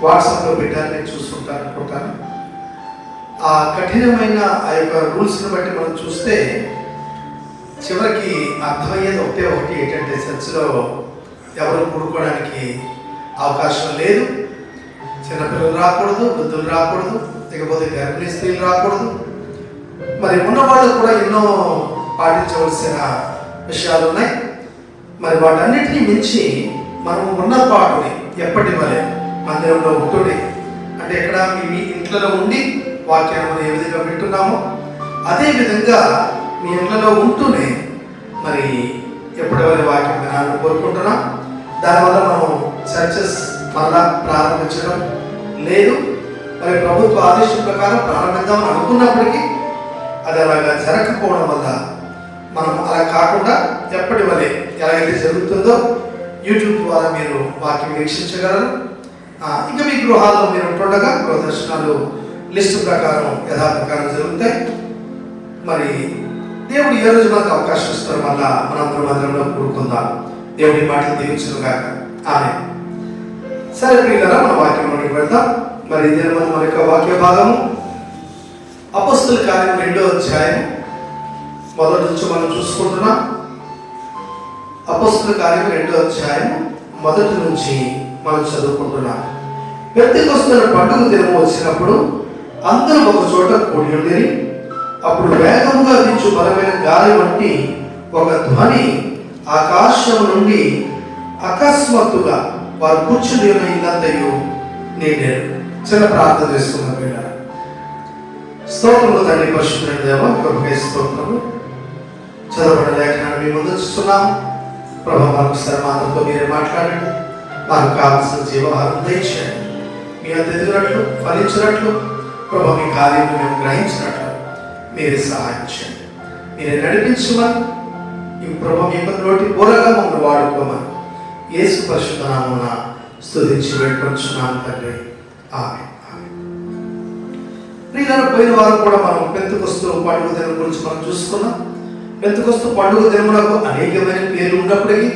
వాట్సాప్లో పెట్టాను, నేను చూసుకుంటాను అనుకుంటాను. ఆ కఠినమైన ఆ యొక్క రూల్స్ని బట్టి మనం చూస్తే చివరికి అర్థమయ్యేది ఒకటి ఏంటంటే చర్చిలో ఎవరు కూడుకోవడానికి అవకాశం లేదు. చిన్నపిల్లలు రాకూడదు, వృద్ధులు రాకూడదు, లేకపోతే గర్భిణీ స్త్రీలు రాకూడదు. మరి ఉన్నవాళ్ళు కూడా ఎన్నో పాటించవలసిన విషయాలు ఉన్నాయి. మరి వాటన్నిటినీ మించి మనం ఉన్న పాటుని ఎప్పటి వలె మందిరంలో ఉంటుండే, అంటే ఇక్కడ మీ ఇంట్లో ఉండి వాక్యాన్ని మనం ఏ విధంగా వింటున్నామో అదే విధంగా మీ ఇంట్లో ఉంటూనే మరి ఎప్పటి వల్ల వాక్యం వినాలని కోరుకుంటున్నాం. దానివల్ల మనం చర్చెస్ మళ్ళా ప్రారంభించడం లేదు. మరి ప్రభుత్వ ఆదేశం ప్రకారం ప్రారంభిద్దామని అనుకున్నప్పటికీ అది అలాగా జరగకపోవడం వల్ల మనం అలా కాకుండా ఎప్పటి వలె ఎలాగైతే జరుగుతుందో యూట్యూబ్ ద్వారా మీరు వాక్యం వీక్షించగలరు. ఇంకా మీ గృహాల్లో మీరు ఉంటుండగా గృహ దర్శనాలు లిస్టు ప్రకారం యథాప్రకారం జరుగుతాయి. మరి దేవుడు ఏ రోజు మనకు అవకాశం ఇస్తారు, మళ్ళా మనందరం మందిరంలో కూడుకుందాం. దేవుడి మాటలు దీవించను గాక. ఆమేన్. సరే ప్రియులారా, మన వాక్యంలోకి వెళ్దాం. మరి ఇదే మన యొక్క వాక్య భాగము అపొస్తలుల కార్యం 2వ అధ్యాయం మొదటి నుంచి మనం చూసుకుంటున్నాం. అపొస్తలుల కార్యం 2వ అధ్యాయం మొదటి నుంచి మనం చదువుకుంటున్నాం. పెంతెకొస్తు పండుగ దినం వచ్చినప్పుడు అందరూ ఒక చోట కూడి ఉండేది. అప్పుడు వేగముగా వీచు బలమైన గాలి వంటి ఒక ధ్వని ఆకాశం నుండి అకస్మాత్తుగా వారు కూర్చుని ఉన్న ఇల్లంతయు నిండారు. చిన్న ప్రార్థన చేసుకున్న పిల్లలు. స్తోత్రములు తండ్రి, పరిశుద్ధుడైన దేవా, కృపకై స్తోత్రములు. చదవబడిన లేఖనాన్ని మీ ముందు ఉంచుతున్నాం. ప్రభు మరొకసారి మాతో మీరే మాట్లాడండి. మాకు కావాల్సిన జీవహారం దయచేయండి. మీ అంత ఎదిగినట్లు, ఫలించినట్లు, ప్రభు మీ కార్యం మేము గ్రహించినట్లు మీరే సహాయం చేయండి. మీరే నడిపించమని, ఈ ప్రభు మీ నోటి బోరగా మమ్మల్ని వాడుకోమని యేసు పరిశుద్ధ నామమున స్తుతించి వేడుకొంచున్నాము తండ్రి. ఆమేన్. ప్రియులారా, పోయిన వారం కూడా మనం పెంతెకొస్తు పండుగ దినం గురించి మనం చూసుకున్నాం. పెంతెకొస్తు పండుగ దినమునకు అనేకమైన పేర్లు ఉన్నప్పటికీ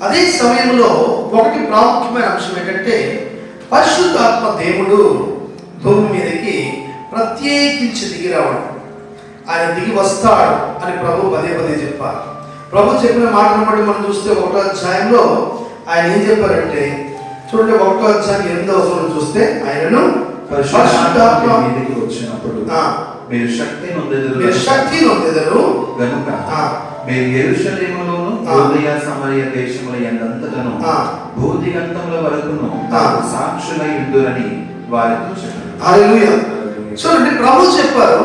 అదే సమయంలో ఒకటి ప్రాముఖ్యమైన అంశం ఏంటంటే పరిశుద్ధాత్మ దేవుడు భూమి మీదకి ప్రత్యేకించి దిగి రావడం. ఆయన దిగి వస్తాడు అని ప్రభు పదే పదే చెప్పారు. ప్రభు చెప్పిన మాటను బట్టి మనం చూస్తే 1వ అధ్యాయంలో ఆయన ఏం చెప్పారంటే, చూడండి 1వ అధ్యాయం 8వ వచనం చూస్తే, ఆయనను పరిశుద్ధాత్మ మీదికి వచ్చినప్పుడు మీరు శక్తి నొందెదరు గనుక మీరు యెరూషలేములోను యూదయ సమరయ దేశముల యందంతటను భూదిగంతముల వరకును సాక్షులై ఉండురని వారితో చెప్పారు. హల్లెలూయా. చూడండి, ప్రభు చెప్పారు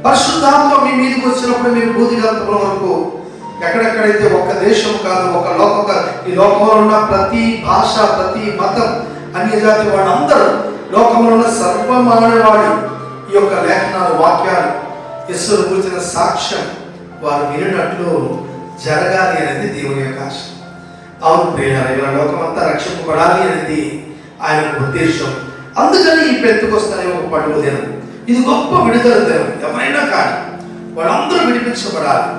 పరిశుద్ధాత్మ మీ మీదకి వచ్చినప్పుడు మీరు భూదిగంతముల వరకు, ఎక్కడెక్కడైతే ఒక దేశం కాదు, ఒక లోకం కాదు, ఈ లోకంలో ఉన్న ప్రతి భాష, ప్రతి మతం, అన్య జాతి వాళ్ళందరూ, లోకంలో ఉన్న సర్వమానవాడి ఈ యొక్క లేఖనాలు, వాక్యాలు, యేసును గురించిన సాక్ష్యం వారు వినినట్లు జరగాలి అనేది దేవుని యొక్క ఆశ. అవును ప్రియులారా, ఇలా లోకమంతా రక్షింపబడాలి అనేది ఆయన ఉద్దేశం. అందుకని ఈ పెంతెకొస్తు అనే ఒక పండుగ దినం, ఇది గొప్ప విడుదల దినం. ఎవరైనా కానీ వాళ్ళందరూ విడిపించబడాలి.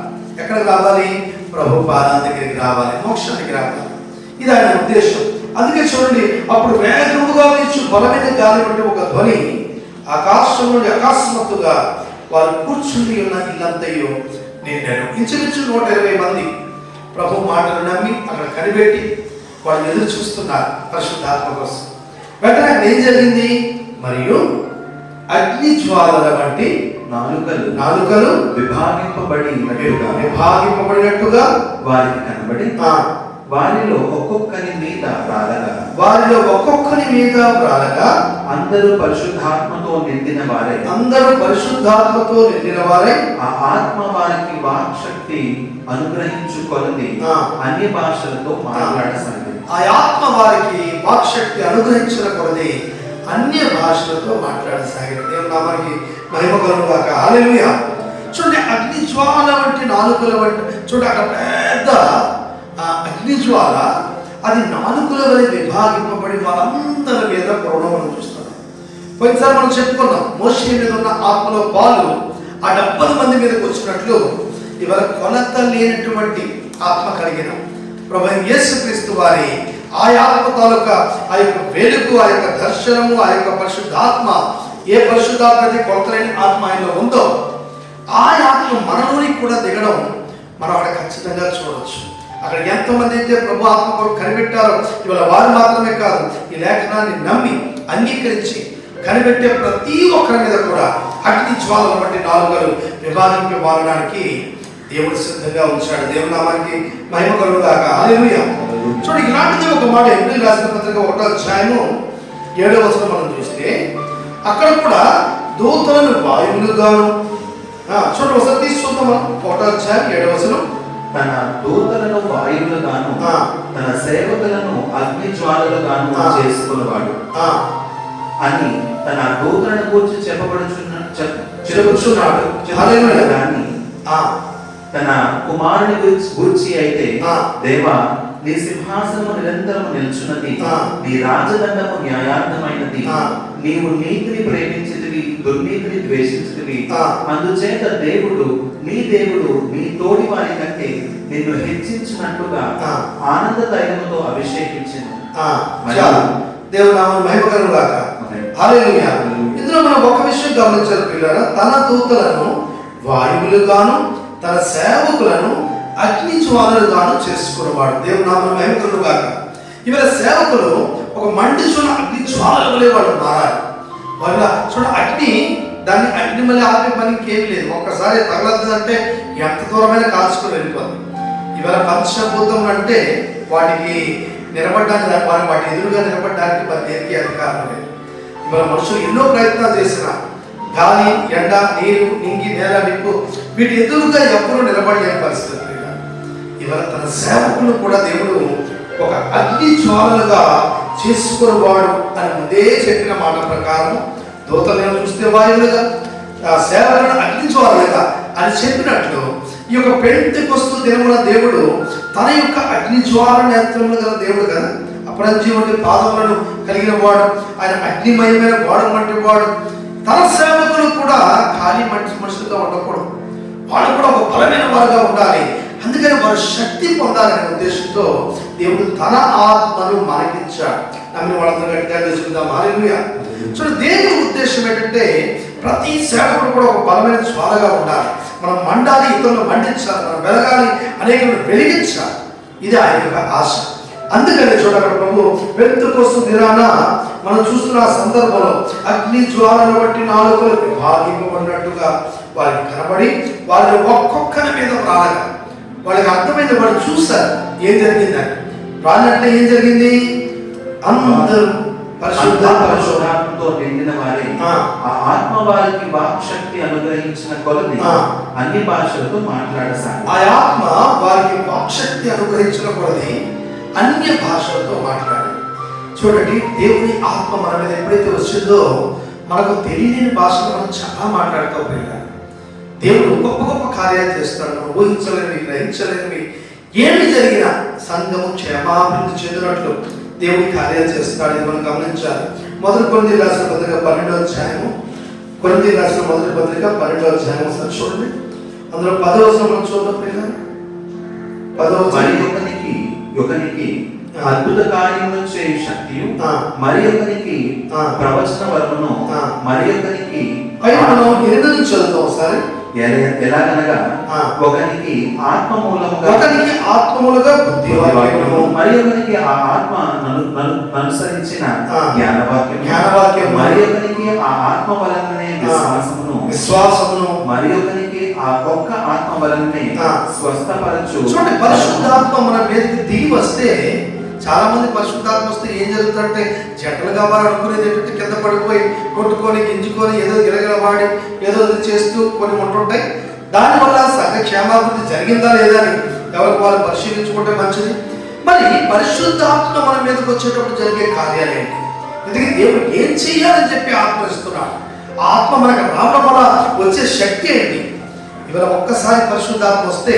ఎక్కడికి రావాలి? ప్రభు పాదాల దగ్గరికి రావాలి, మోక్షానికి రావాలి. ఇది ఆయన ఉద్దేశం. అందుకే చూడండి, అప్పుడు వేగముగా వీచు బలమైన గాలి వంటి ఒక ధ్వని ఆకాశం నుండి అకస్మాత్తుగా వారు కూర్చుని ఉన్న ఇల్లంతయు నిండారు. ఇంచుమించు 120 మంది ప్రభు మాటలు నమ్మి అక్కడ కనిపెట్టి వాళ్ళు ఎదురు చూస్తున్నారు పరిశుద్ధాత్మ కోసం. వెంటనే అక్కడ ఏం జరిగింది? మరియు అగ్ని జ్వాలల వంటి నాలుకలు విభాగింపబడినట్టుగా వారికి కనబడి వారిలో ఒక్కొక్కరి మీద వ్రాలగా అందరూ పరిశుద్ధాత్మతో నిండిన వారై ఆ ఆత్మ వారికి వాక్శక్తి అనుగ్రహించుకొలది అన్య భాషలతో మాట్లాడసాగింది. ఆ ఆత్మ వారికి వాక్శక్తి అనుగ్రహించిన కొలది అన్య భాషలతో మాట్లాడసాగింది. దేవుని నామానికి మహిమ కలుగును గాక. హల్లెలూయా. చూడండి, అగ్ని జ్వాల వంటి నాలుకల వంటి, చూడండి అక్కడ పెద్ద అగ్ని జ్వాల అది నాలుకల వలె విభాగింపబడి వాళ్ళందరి మీద పడడం మనం చూస్తున్నాం. పోయినసారి మనం చెప్పుకున్నాం, మోషే మీద ఉన్న ఆత్మలో పాలు ఆ 70 మంది మీదకి వచ్చినట్లు ఇవాళ కొలత లేనటువంటి ఆత్మ కలిగిన ప్రభు యేసుక్రీస్తు వారి ఆ ఆత్మ తాలూకా ఆ యొక్క వెలుగు, ఆ యొక్క దర్శనము, ఆ యొక్క పరిశుద్ధాత్మ, ఏ పరిశుద్ధాత్మ అయితే కొలతలేని ఆత్మ ఆయనలో ఉందో ఆ ఆత్మ మనలోనికి కూడా దిగడం మనం అక్కడ ఖచ్చితంగా చూడవచ్చు. అక్కడ ఎంతమంది అయితే ప్రభు ఆత్మ కొరకు కనిపెట్టారో ఇవాళ వారు మాత్రమే కాదు, ఈ లేఖనాన్ని నమ్మి అంగీకరించి కనిపెట్టే ప్రతి ఒక్కరి మీద కూడా అగ్ని జ్వాలల వంటి నాలుకలు విభాగింపబడడానికి దేవుడు సిద్ధంగా ఉంచాడు. దేవుని నామానికి మహిమ కలుగును గాక. హల్లెలూయా. చూడండి, ఇలాంటిది ఒక మాట ఎబ్రీయుల రాసిన పత్రిక 1వ అధ్యాయము 7వ వచనం మనం చూస్తే అక్కడ కూడా దూతలను వాయువులుగాను, చూడండి ఒకసారి తీసి చూద్దాం మనం. 1వ అధ్యాయం 7వ వచనం, తన దూతలను వాయువులుగాను తన సేవకులను అగ్ని జ్వాలలుగాను చేసుకున్నవాడు అని తన దూతలను గురించి చెప్పుచున్నాడు. కానీ తన కుమారుని గురించి అయితే, దేవా నీ సింహాసనము నిరంతరము నిల్చున్నది, నీ రాజదండము న్యాయార్థమైనది, నీవు నీతిని ప్రేమించితివి, దుర్నీతిని ద్వేషించితివి, అందుచేత దేవుడు నీ తోడి వారి కంటే నిన్ను హెచ్చించినట్టుగా ఆనంద తైలముతో అభిషేకించెను. దేవుని నామమున మహిమ కలుగును గాక. హల్లెలూయా. ఇందులో మనం ఒక విషయం గమనించాలి పిల్లరా, తన దూతలను వాయువులుగాను తన సేవకులను అగ్ని జ్వాలలుగాను చేసుకున్నవాడు. దేవుని నామమున మహిమ కలుగును గాక. ఇవాళ సేవకులు ఒక మండుచున్న అగ్ని జ్వాలల వలె వాళ్ళు మారాలి. వాళ్ళ అగ్ని, దాన్ని అగ్ని మళ్ళీ ఆపే పని ఇంకేమీ లేదు. ఒక్కసారి తగలదంటే ఎంత దూరమైన కాల్చుకొని వెళ్ళిపోతుంది. ఇవాళ పంచభూతం అంటే వాటికి నిలబడడానికి, వాటి ఎదురుగా నిలబడడానికి మరి దేనికి అధికారం లేదు. ఇవాళ మనుషులు ఎన్నో ప్రయత్నాలు చేసిన గాలి, ఎండ, నీరు, నింగి, నేల, నిప్పు వీటి ఎదురుగా ఎప్పుడూ నిలబడలేని పరిస్థితి. ఇవాళ తన సేవకులను కూడా దేవుడు ఒక అగ్ని జ్వాలలుగా చేసుకునేవాడు అని ముందే చెప్పిన మాట ప్రకారం దూతలను చూస్తే వాయువులుగా, సేవలను అగ్ని జ్వాలలుగా అని చెప్పినట్లు ఈ యొక్క పెంతెకొస్తు దినమున దేవుడు తన యొక్క అగ్ని జ్వాల నేత్రములు గల దేవుడు కదా, అపరంజి వంటి పాదములను కలిగిన వాడు, ఆయన అగ్నిమయమైన వాడు వంటి వాడు. తన సేవకులు కూడా ఖాళీ మనుషులుగా ఉండకూడదు, వాళ్ళు కూడా ఒక బలమైన వారుగా ఉండాలి. అందుకని వారు శక్తి పొందాలనే ఉద్దేశంతో దేవుడు తన ఆత్మను మనకిచ్చాడు. నమ్మిన వాళ్ళందరూ గట్టిగా తెలుసుకుందాం. హల్లెలూయా. చూడండి, దేవుని ఉద్దేశం ఏంటంటే ప్రతి సేవకుడు కూడా ఒక బలమైన జ్వాలగా ఉండాలి. మనం మండాలి, ఇతరులను మండించాలి, మనం వెలగాలి, అనేకులను వెలిగించాలి. ఇది ఆయన యొక్క ఆశ. అందుకని చూడగల ప్రభు పెంతెకొస్తు దినాన మనం చూస్తున్న సందర్భంలో అగ్ని జ్వాలను బట్టి నాలుకలు విభాగింపబడినట్టుగా వారికి కనబడి వాళ్ళు ఒక్కొక్కరి మీద రాలగా వాళ్ళకి అర్థమైంది. వాళ్ళు చూశారు ఏం జరిగిందని. రాలంటే ఏం జరిగింది? అందరూ పరిశుద్ధాత్మతో నిండిన వారే ఆ ఆత్మ వారికి వాక్శక్తి అనుగ్రహించిన కొలది అన్ని భాషలతో మాట్లాడసాగారు. ఆ ఆత్మ వారికి వాక్శక్తి అనుగ్రహించిన కొలది అన్య భాషలతో మాట్లాడారు. చూడండి, దేవుని ఆత్మ మన మీద ఎప్పుడైతే వచ్చిందో మనకు తెలియని భాషలు మనం చాలా మాట్లాడుకోపోయినా దేవుడు గొప్ప గొప్ప కార్యాలు చేస్తాడు. మనం ఊహించలేనివి, గ్రహించలేనివి ఏమి జరిగినా సంఘము క్షేమాభివృద్ధి చెందినట్లు దేవుడి కార్యాలు చేస్తాడు. ఇది మనం గమనించాలి. మొదటి కొరింథీయులకు రాసిన పత్రిక 12వ అధ్యాయము, కొరింథీయులకు రాసిన మొదటి పత్రిక 12వ అధ్యాయం ఒకసారి చూడండి. అందులో 10వ వచనం మనం చూద్దాం. 10వ ఒకనికి అద్భుత కార్యములు చేయ శక్తియు, మరి ఒకనికి ప్రవచన వరమును, మరి ఒకనికి మనం 8 నుంచి చదువుతాం ఒకసారి. ఎలాగనగా ఆ. ఒకనికి ఆత్మ మూలముగా ఒకనికి ఆత్మములుగా బుద్ధి వాక్యము, మరి ఒకనికి ఆ ఆత్మ అనుసరించిన ఆ. జ్ఞానవాక్యము, మరి ఒకనికి ఆ ఆత్మ వలననే విశ్వాసమును, మరి ఒకనికి ఆ ఒక్క ఆత్మ వలననే ఆ. స్వస్థపరచు. చూడండి, పరిశుద్ధాత్మ మన మీదకి దిగి వస్తే, చాలా మంది పరిశుద్ధాత్మ వస్తే ఏం జరుగుతుందంటే జంటలు కావాలనుకునేది ఏంటంటే కింద పడిపోయి కొట్టుకొని గింజుకొని ఏదో గిరగిరవాడి ఏదో చేస్తూ కొన్ని ఉంటుంటాయి. దానివల్ల సంఘ క్షేమాభివృద్ధి జరిగిందా లేదా అని ఎవరికి వాళ్ళు పరిశీలించుకుంటే మంచిది. మరి పరిశుద్ధాత్మ మన మీదకి వచ్చేటప్పుడు జరిగే కార్యాలేంటి? ఎందుకంటే దేవుడు ఏం చెయ్యాలని చెప్పి ఆత్మ ఇస్తున్నాడు. ఆత్మ మనకు రావడం వల్ల వచ్చే శక్తి ఏంటి? ఇవాళ ఒక్కసారి పరిశుద్ధాత్మ వస్తే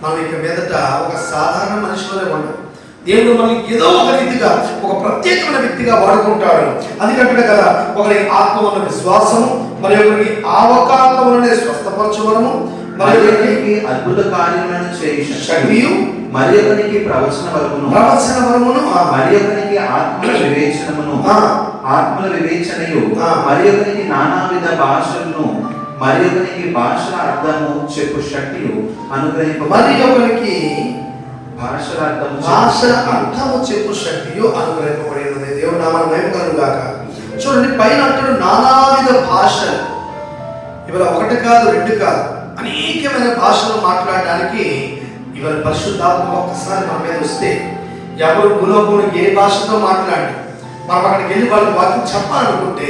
మనం ఇక మీదట ఒక సాధారణ మనిషిలోనే ఉండదు. దేవుడు మనల్ని ఏదో ఒక రీతిగా ఒక ప్రత్యేకమైన వ్యక్తిగా వాడుకుంటాడు. అందుకంటే కదా, ఒకరి ఆత్మ వలన విశ్వాసము, మరి ఒకరికి ఆవకాత్మ వలనే స్వస్థపరచవరము, మరి ఒకరికి అద్భుత కార్యములను చేయి శక్తియు, మరి ఒకరికి ప్రవచన వరమును, మరి ఒకరికి ఆత్మల వివేచనమును, ఆత్మల వివేచనయు, ఆ. మరి ఒకరికి నానావిధ భాషలను, మరి ఒకరికి భాషల అర్థము చెప్పు శక్తియు అనుగ్రహింప, మరి ఒకరికి భాషల అర్థము చెప్పు శక్తియు అనుగ్రహింపబడినది. దేవుడు నామమున మహిమ కలుగుగాక. చూడండి, పైన అంటాడు నానావిధ భాషలు. ఇవాళ ఒకటి కాదు, రెండు కాదు, అనేకమైన భాషలు మాట్లాడడానికి ఇవాళ పరిశుద్ధాత్మ ఒక్కసారి మన మీద వస్తే, ఎవరు భూలోకంలో ఏ భాషతో మాట్లాడి మనం అక్కడికి వెళ్ళి వాళ్ళకి వాక్యం చెప్పాలనుకుంటే,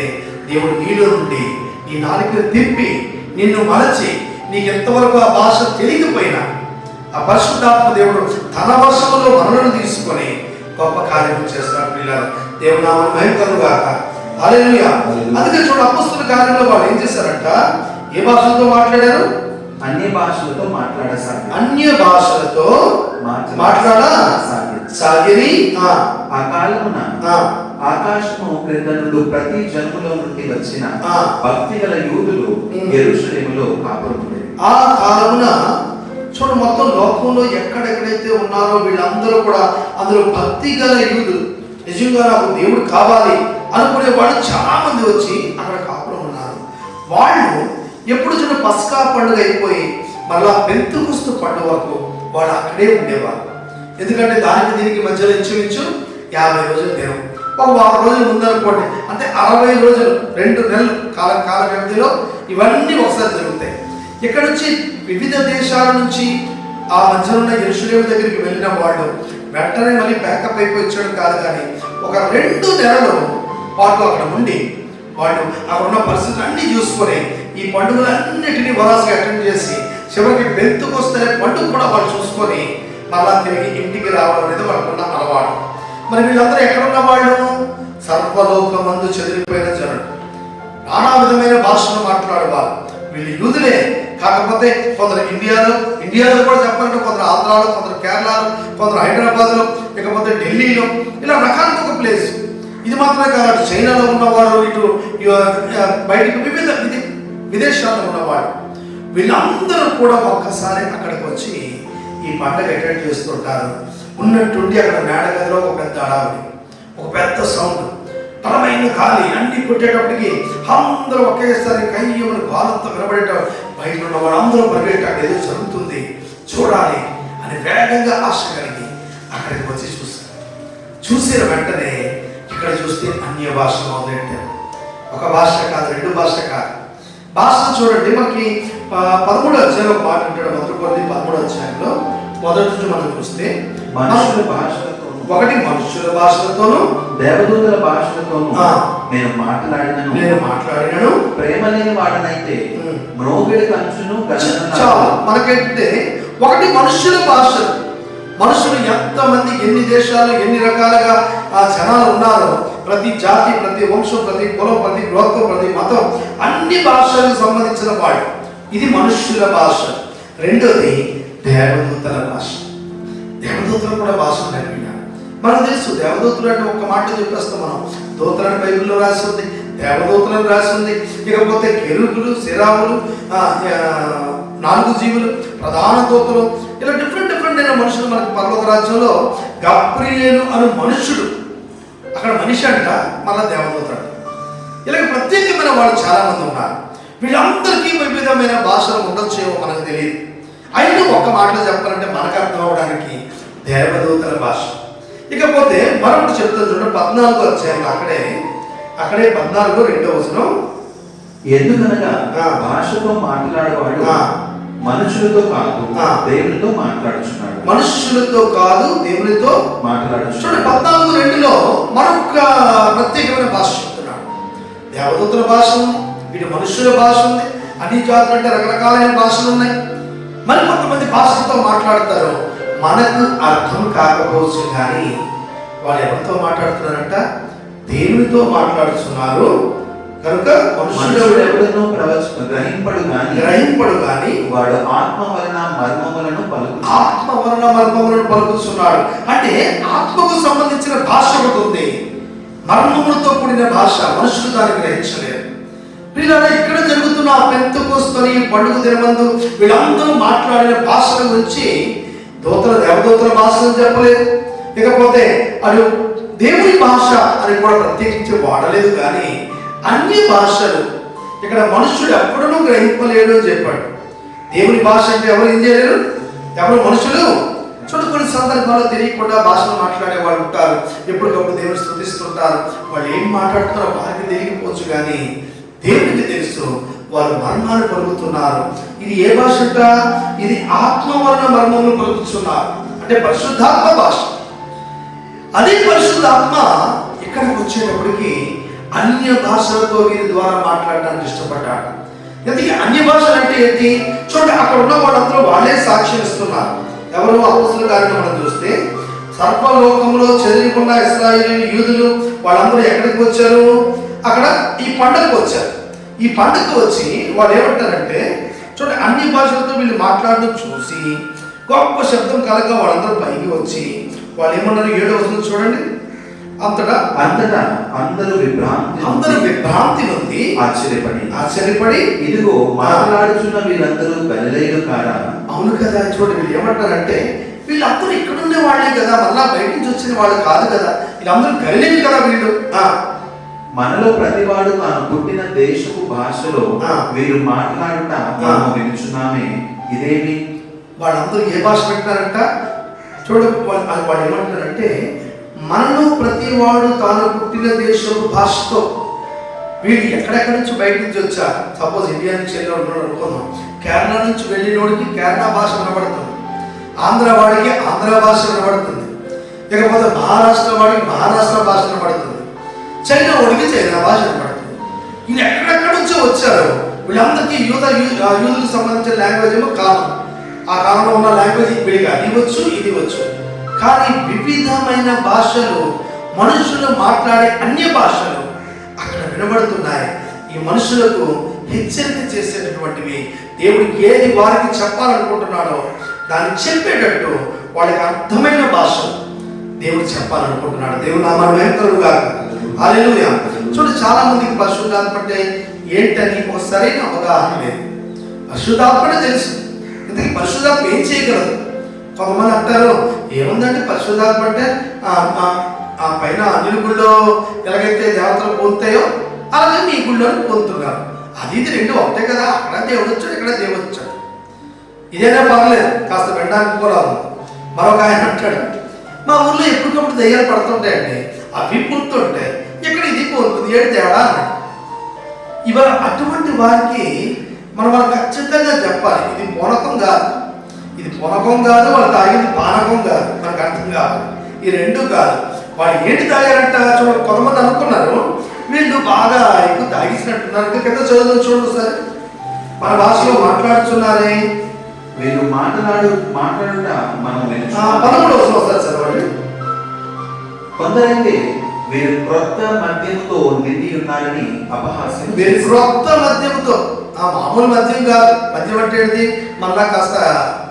దేవుడు నీలో నుండి నీ నాలుకను తిప్పి నిన్ను మలచి, నీకు ఎంతవరకు ఆ భాష తెలియకపోయినా ఆ పరిశుద్ధాత్మ దేవుడు తన వశములో మనలను తీసుకొని గొప్ప కార్యం చేస్తాడు. పిల్లలు, దేవుడు నామమున మహిమ కలుగుగాక. హల్లెలూయా. అందుకే చూడు, అపొస్తలుల కార్యంలో వాళ్ళు ఏం చేశారంట? ఏ భాషలతో మాట్లాడారు? అన్య భాషలతో మాట్లాడసాగారు. అన్య భాషలతో మాట్లాడసాగిరి. ఆ కాలమున ఆకాశము క్రింద నుండి ప్రతి జనములో నుండి వచ్చిన భక్తి గల యూదులు యెరూషలేములో కాపురముండేది. ఆ కాలమున చూడు, మొత్తం లోకంలో ఎక్కడెక్కడైతే ఉన్నారో వీళ్ళందరూ కూడా అందులో భక్తి గల యూదులు, నిజంగా నాకు దేవుడు కావాలి అనుకునే వాళ్ళు చాలా మంది వచ్చి అక్కడ కాపురం ఉన్నారు. వాళ్ళు ఎప్పుడు చూడ పస్కా పండుగ అయిపోయి మళ్ళా పెంతెకొస్తు పండుగ వరకు వాళ్ళు అక్కడే ఉండేవారు. ఎందుకంటే దానికి దీనికి మధ్యలో ఇంచుమించు 50 రోజులు దినం, ఒక 10 రోజులు ముందనుకోండి, అంటే 60 రోజులు, 2 నెలలు కాల వ్యవధిలో ఇవన్నీ ఒకసారి జరుగుతాయి. ఇక్కడ నుంచి వివిధ దేశాల నుంచి ఆ మధ్యలో ఉన్న యెరూషలేము దగ్గరికి వెళ్ళిన వాళ్ళు వెంటనే మళ్ళీ బ్యాకప్ అయిపోయి వచ్చాడు కాదు, కానీ ఒక 2 నెలలు పాటు అక్కడ ఉండి వాళ్ళు అక్కడ ఉన్న పరిస్థితులు అన్నీ చూసుకొని ఈ పండుగలన్నిటినీ వరాసగా అటెండ్ చేసి చివరికి పెంతెకొస్తు పండుగ కూడా వాళ్ళు చూసుకొని మళ్ళా తిరిగి ఇంటికి రావడం అనేది వాళ్ళకున్న అలవాటు. మరి వీళ్ళందరూ ఎక్కడున్న వాళ్ళు? సర్వలోకమందు చెదిరిపోయిన జనులు, నానా విధమైన భాషలు మాట్లాడేవారు. వీళ్ళు యూదులే, కాకపోతే కొందరు ఇండియాలో కూడా చెప్పాలంటే కొందరు ఆంధ్రాలో, కొందరు కేరళలో, కొందరు హైదరాబాద్లో, ఇకపోతే ఢిల్లీలో, ఇలా రకాలకు ఒక ప్లేస్. ఇది మాత్రమే కాదు, చైనాలో ఉన్నవారు, ఇటు బయటకు వివిధ విదేశాల్లో ఉన్నవాడు, వీళ్ళందరూ కూడా ఒక్కసారి అక్కడికి వచ్చి ఈ పండుగ అటెండ్ చేస్తుంటారు. ఉన్నట్టుండి అక్కడ మేడగదిలో ఒక పెద్ద అడావిడి, ఒక పెద్ద సౌండ్, బలమైన గాలి, అన్ని కొట్టేటప్పటికి అందరూ ఒకేసారి కయ్యమని గాలంతా వినబడేట, బయట ఉన్న వాళ్ళందరూ పరిగెట్టాడు, ఏదో జరుగుతుంది చూడాలి అని వేగంగా ఆశ కలిగి అక్కడికి వచ్చి చూసిన వెంటనే ఇక్కడ చూస్తే అన్య భాష మొదలెట్టారు. ఒక భాష కాదు, 2 భాష కాదు, భాషను చూడండి. మనకి 13వ అధ్యాయంలో మాట ఉంటాడు, మొదటి కొరింథీ 13వ అధ్యాయంలో మొదటి నుంచి మనం చూస్తే మనుషుల భాషలతో, ఒకటి మనుషుల భాషలతోను దేవదూతల భాషలతోను నేను మాట్లాడినను ప్రేమ లేని వాడనైతే మ్రోగిడి కంచును మనకేంటంటే ఒకటి మనుషుల భాషలు, మనుషులు ఎంతమంది, ఎన్ని దేశాలు, ఎన్ని రకాలుగా ఆ జనాలు ఉన్నారో, ప్రతి జాతి, ప్రతి వంశం, ప్రతి కులం, ప్రతి గోత్రం, ప్రతి మతం, అన్ని భాషలకు సంబంధించిన వాడు. ఇది మనుష్యుల భాష. రెండోది దేవదూతల భాష. దేవదూతలు కూడా భాష ఉన్నాయి. మనకు తెలుసు దేవదూతలు అంటే ఒక్క మాట చెప్పేస్తాం మనం, దూతలని బైబిల్లో రాసి ఉంది, దేవదూతలను రాసి ఉంది. ఇకపోతే కెరూబులు, శిరాములు, 4 జీవులు, ప్రధాన దూతలు, ఇలా డిఫరెంట్ అయిన మనుషులు మనకి పరలోక రాజ్యంలో. గబ్రియేలు అను మనుషుడు అక్కడ మనిషి అంట, మళ్ళా దేవదూత అంట. ఇలాగ ప్రత్యేకమైన వాళ్ళు చాలా మంది ఉన్నారు. వీళ్ళందరికీ వివిధమైన భాషలు ఉండొచ్చేమో మనకు తెలియదు. అయినా ఒక్క మాటలో చెప్పాలంటే మనకు అర్థం అవడానికి దేవదూతల భాష. ఇకపోతే మరొకటి చెప్తాను చూడండి, 14వ అధ్యాయంలో అక్కడే 14:2 ఎందుకనగా భాషతో మాట్లాడేవాడు మనుషులతో కాదు దేవునితో మాట్లాడుచున్నాడు. మనుషులతో కాదు దేవునితో మాట్లాడుచున్నాడు. 14:2 మరొక ప్రత్యేకమైన భాష చెప్తున్నాడు. దేవదూతల భాష ఉంది, ఇటు మనుషుల భాష ఉంది. అన్ని జాతులు అంటే రకరకాలైన భాషలు ఉన్నాయి. మరి కొంతమంది భాషలతో మాట్లాడతారు, మనకు అర్థం కాకపోవచ్చు. కానీ వాళ్ళు ఎవరితో మాట్లాడుతున్నారంట? దేవునితో మాట్లాడుతున్నారు. కనుక మనుషుడు ఎవడనో గ్రహింపడు గాని వాడు ఆత్మ వలన మర్మములను పలుకుతున్నాడు. అంటే ఆత్మకు సంబంధించిన భాష ఒకటి ఉంది, మర్మములతో కూడిన భాష. మనుషులు దాన్ని గ్రహించలేరు. వీళ్ళ ఇక్కడ జరుగుతున్న పెంతెకోస్తు పండుగ దినమందు వీళ్ళందరూ మాట్లాడిన భాషల గురించి దేవదూతల భాషలు చెప్పలేదు. ఇకపోతే అది దేవుని భాష అని కూడా ప్రత్యేకించి వాడలేదు. కానీ అన్ని భాషలు ఇక్కడ మనుషుడు ఎప్పుడూ గ్రహింపలేడు అని చెప్పాడు. దేవుని భాష అంటే ఎవరు ఏం చేయలేరు, ఎవరు మనుషులు. కొన్ని సందర్భాల్లో తెలియకుండా భాషలు మాట్లాడే వాళ్ళు ఉంటారు. ఎప్పటికప్పుడు దేవుని స్తుతిస్తుంటారు. వాళ్ళు ఏం మాట్లాడుతున్నారో వారికి తెలియకపోవచ్చు, కానీ దేవునికి తెలుసు. వారు మర్మాన్ని పలుకుతున్నారు. ఇది ఏ భాష అంట? ఇది ఆత్మ వలన మర్మములు పలుకుతున్నారు. అంటే పరిశుద్ధాత్మ భాష. అదే పరిశుద్ధాత్మ ఇక్కడికి వచ్చేటప్పటికి అన్య భాషలతో వీరి ద్వారా మాట్లాడడానికి ఇష్టపడ్డాడు. ఎందుకంటే అన్య భాషలు అంటే ఏంటి? చూడండి, అక్కడ ఉన్న వాళ్ళందరూ వాళ్ళే సాక్ష్యం ఇస్తున్నారు. ఎవరు? అపోస్తలుల కార్యం మనం చూస్తే సర్వలోకంలో చెదిరికున్న ఇశ్రాయేలు యూదులు వాళ్ళందరూ ఎక్కడికి వచ్చారు? అక్కడ ఈ పండుగకు వచ్చారు. ఈ పండుగకు వచ్చి వాళ్ళు ఏమంటారంటే, చూడండి, అన్ని భాషలతో వీళ్ళు మాట్లాడడం చూసి గొప్ప శబ్దం కలగ వాళ్ళందరూ పైకి వచ్చి వాళ్ళు ఏమన్నారు? 7వ వచనం చూడండి. అంతటా అందరూ విభ్రాంతి నుండి ఆశ్చర్యపడి ఇదిగో మాట్లాడుచున్న వీళ్ళందరూ గలిలయులు కారా? అవును కదా. చూడండి, వీళ్ళు ఏమంటారంటే, వీళ్ళందరూ ఇక్కడుండే వాళ్ళే కదా, మళ్ళా బయట నుంచి వచ్చిన వాళ్ళు కాదు కదా, వీళ్ళందరూ గలిలయులు కదా వీళ్ళు. మనలో ప్రతివాడు తాను పుట్టిన దేశపు భాషలో వీరు మాట్లాడుట మనం వినుచున్నామే, ఇదేమి? వాళ్ళందరూ ఏ భాష పెట్టారంట? చూడండి, వాళ్ళు ఏమంటున్నారంటే, మనలో ప్రతివాడు తాను పుట్టిన దేశపు భాషతో. వీళ్ళు ఎక్కడెక్కడి నుంచి బయట నుంచి వచ్చారు. సపోజ్ ఇండియా నుంచి వెళ్ళినోడు అనుకున్నాం, కేరళ నుంచి వెళ్ళినోడికి కేరళ భాష వినబడుతుంది, ఆంధ్ర వాడికి ఆంధ్ర భాష వినబడుతుంది, ఇకపోతే మహారాష్ట్ర వాడికి మహారాష్ట్ర భాష వినబడుతుంది, చైనా వాడికి చైనా భాష వినబడుతుంది. వీళ్ళు ఎక్కడెక్కడి నుంచో వచ్చారు. వీళ్ళందరికీ యూదులకు సంబంధించిన లాంగ్వేజ్ ఏమో కాలం. ఆ కాలంలో ఉన్న లాంగ్వేజ్ వీళ్ళకి అది వచ్చు, ఇది వచ్చు. కానీ వివిధమైన భాషలు, మనుషులు మాట్లాడే అన్య భాషలు అక్కడ వినబడుతున్నాయి. ఈ మనుషులకు హెచ్చరిక చేసేటటువంటివి. దేవుడికి ఏది వారికి చెప్పాలనుకుంటున్నాడో దాన్ని చెప్పేటట్టు వాళ్ళకి అర్థమైన భాషలు దేవుడు చెప్పాలనుకుంటున్నాడు. దేవుడు నామాలు భయంకరుడుగా. హల్లెలూయా. చూడండి, చాలా మందికి పరిశుద్ధాత్మ అంటే ఏంటని ఒక సరైన అవగాహన లేదు. పరిశుద్ధాత్మనే తెలుసు, ఇంతకీ పరిశుద్ధాత్మ ఏం చేయగలదు? కొంతమంది అంటారు, ఏముందంటే పరిశుద్ధాత్మ అంటే ఆ పైన అన్ని గుళ్ళో ఎలాగైతే దేవతలు పొందుతాయో అలాగే మీ గుళ్ళో పొందుతున్నారు. అది ఇది రెండు ఒకటే కదా, అక్కడ దేవుడు వచ్చాడు, ఇక్కడ దేవుడు వచ్చాడు. ఇదేనా పర్లేదు, కాస్త వినడానికి కూడా ఉంది. మరొక ఆయన అంటాడు, మా ఊర్లో ఎప్పటికప్పుడు దయ్యాలు పడుతుంటాయండి, అవి పుడుతుంటాయి, ఇక్కడ ఇది పోతుంది, ఏడు తేడా అన్నాడు. ఇవాళ అటువంటి వారికి మనం వాళ్ళకి ఖచ్చితంగా చెప్పాలి, ఇది పూనకం కాదు, ఇది పూనకం కాదు, వాళ్ళు తాగింది పానకం కాదు, మనకు అర్థం కావాలి. ఈ రెండు కాదు. వాళ్ళు ఏంటి తాగారంట? చూడండి, కొంతమంది అనుకున్నారు వీళ్ళు బాగా ఎక్కువ తాగిసినట్టున్నారు. కింద చూడండి సార్, మన భాషలో మాట్లాడుతున్నారే. వీళ్ళు మాట్లాడుట మనం 13వ వచనం చదవండి. కొందరైతే వీరు క్రొత్త మద్యముతో నిండి ఉన్నారని అపహాస్యం. వీరు క్రొత్త మద్యముతో, మామూలు మద్యం కాదు. మద్యం అంటే ఏంటి? మళ్ళా కాస్త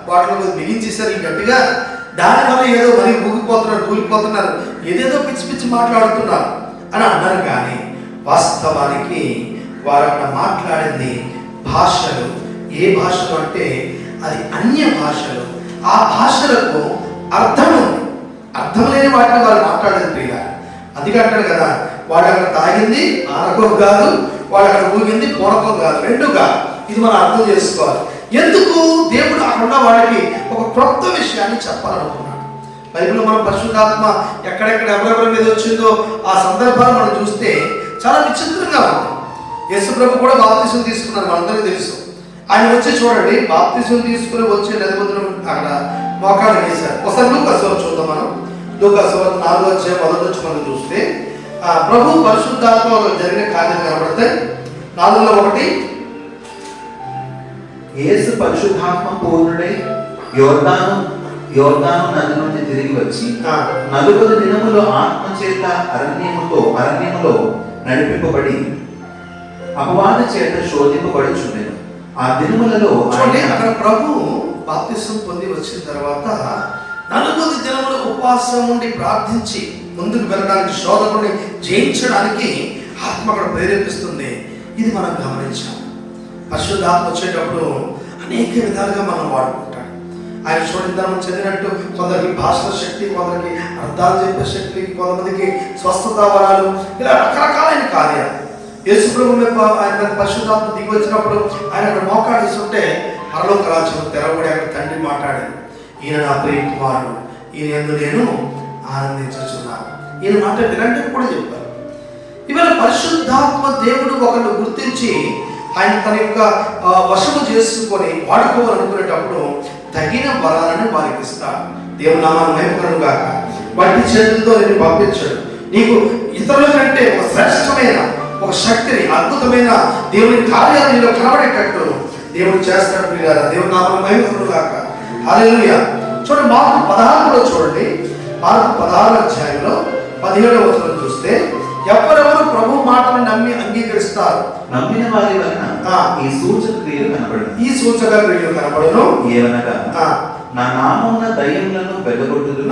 వాటిలో బిగించేసారు గట్టిగా, దానివల్ల ఏదో మరి ఊగిపోతున్నారు, కూలిపోతున్నారు, ఏదేదో పిచ్చి పిచ్చి మాట్లాడుతున్నారు అని అన్నారు. కానీ వాస్తవానికి వారు అక్కడ మాట్లాడింది భాషలు. ఏ భాషలు అంటే అది అన్య భాషలు. ఆ భాషలకు అర్థం ఉంది, అర్థం లేని వాటిని వాళ్ళు మాట్లాడేది ప్రియ. అది అంటారు కదా, వాడు అక్కడ తాగింది ఆనకం కాదు, వాళ్ళు అక్కడ ఊగింది పూర్వకం కాదు, రెండుగా. ఇది మనం అర్థం చేసుకోవాలి. ఎందుకు దేవుడు అక్కడ ఉన్న వాళ్ళకి ఒక క్రొత్త విషయాన్ని చెప్పాలనుకున్నాడు. బైబిల్లో మనం పరిశుద్ధాత్మ ఎక్కడెక్కడ ఎవరెవరి మీద వచ్చిందో ఆ సందర్భాలు మనం చూస్తే చాలా విచిత్రంగా ఉంది. యేసు ప్రభు కూడా బాప్తిసం తీసుకున్నారు, మనందరికీ తెలుసు. ఆయన వచ్చి చూడండి, బాప్తిసం తీసుకుని వచ్చే నది మధ్యలో అక్కడ మోకాలు వేశారు. ఒకసారి లూకాసు వార్త చూద్దాం మనం. లూకాసు వార్త 4వ అధ్యాయం 1 నుంచి మనం చూస్తే ప్రభు పరిశుద్ధాత్మ జరిగిన కార్యాలు కనబడతాయి. 4లో 1, యేసు పరిశుద్ధాత్మ పూర్ణుడై యోర్దాను నది నుండి తిరిగి వచ్చి 40 దినములు ఆత్మ చేత అరణ్యములో నడిపింపబడి అపవాది చేత శోధింపబడుచుండెను. ఆ దినములలో అక్కడ ప్రభు బాప్తిసం పొంది వచ్చిన తర్వాత 40 దినములు ఉపవాసం ఉండి ప్రార్థించి ముందుకు వెళ్ళడానికి, శోధకుడిని జయించడానికి ఆత్మ అక్కడ ప్రేరేపిస్తుంది. ఇది మనం గమనించాం. పరిశుద్ధాత్మ వచ్చేటప్పుడు అనేక విధాలుగా మనం వాడుకుంటాడు. ఆయన చూడండి, మనం చదివినట్టు కొందరికి భాషల శక్తి, కొందరికి అర్థాలు చెప్పే శక్తి, కొంతమందికి స్వస్థత వరాలు, ఇలా రకరకాలైన కార్యాలు. యేసు ప్రభు ఆయన పరిశుద్ధాత్మ దిగి వచ్చినప్పుడు ఆయన అక్కడ మోకాడిస్తుంటే పరలోక రాజ్యం తెరవబడి అక్కడ తండ్రి మాట్లాడాడు, ఈయన నా ప్రియ కుమారుడు, ఈయన యందు నేను ఆనందించుచున్నాను. ఈయన మాట వినండి కూడా చెప్పారు. ఇవాళ పరిశుద్ధాత్మ దేవుడు ఒకళ్ళు గుర్తించి ఆయన తన యొక్క వశము చేసుకొని వాడుకోవాలనుకునేటప్పుడు తగిన వరాలను వారికి ఇస్తాడు. దేవుని నామాన్ని మహిమకరము గాక. వాటి చేతులతో నేను పంపించాడు. నీకు ఇతరుల కంటే ఒక శ్రేష్టమైన ఒక శక్తిని, అద్భుతమైన దేవుని కార్యాలు నీలో కనబడేటట్టు దేవుడు చేస్తాడు. ప్రియులారా, దేవుని నామాన్ని మహిమకరము గాక. హల్లెలూయా. చూడండి, మార్కు 16లో చూడండి. మార్కు 16వ అధ్యాయంలో 17వ వచనం చూస్తే, ఎవరెవరు ప్రభు మాటను నమ్మి అంగీకరిస్తారు, నమ్మిన వారి వలన ఈ సూచక క్రియలు కనబడును. ఏమనగా నా నామమున దయ్యములను వెళ్ళగొట్టుదురు.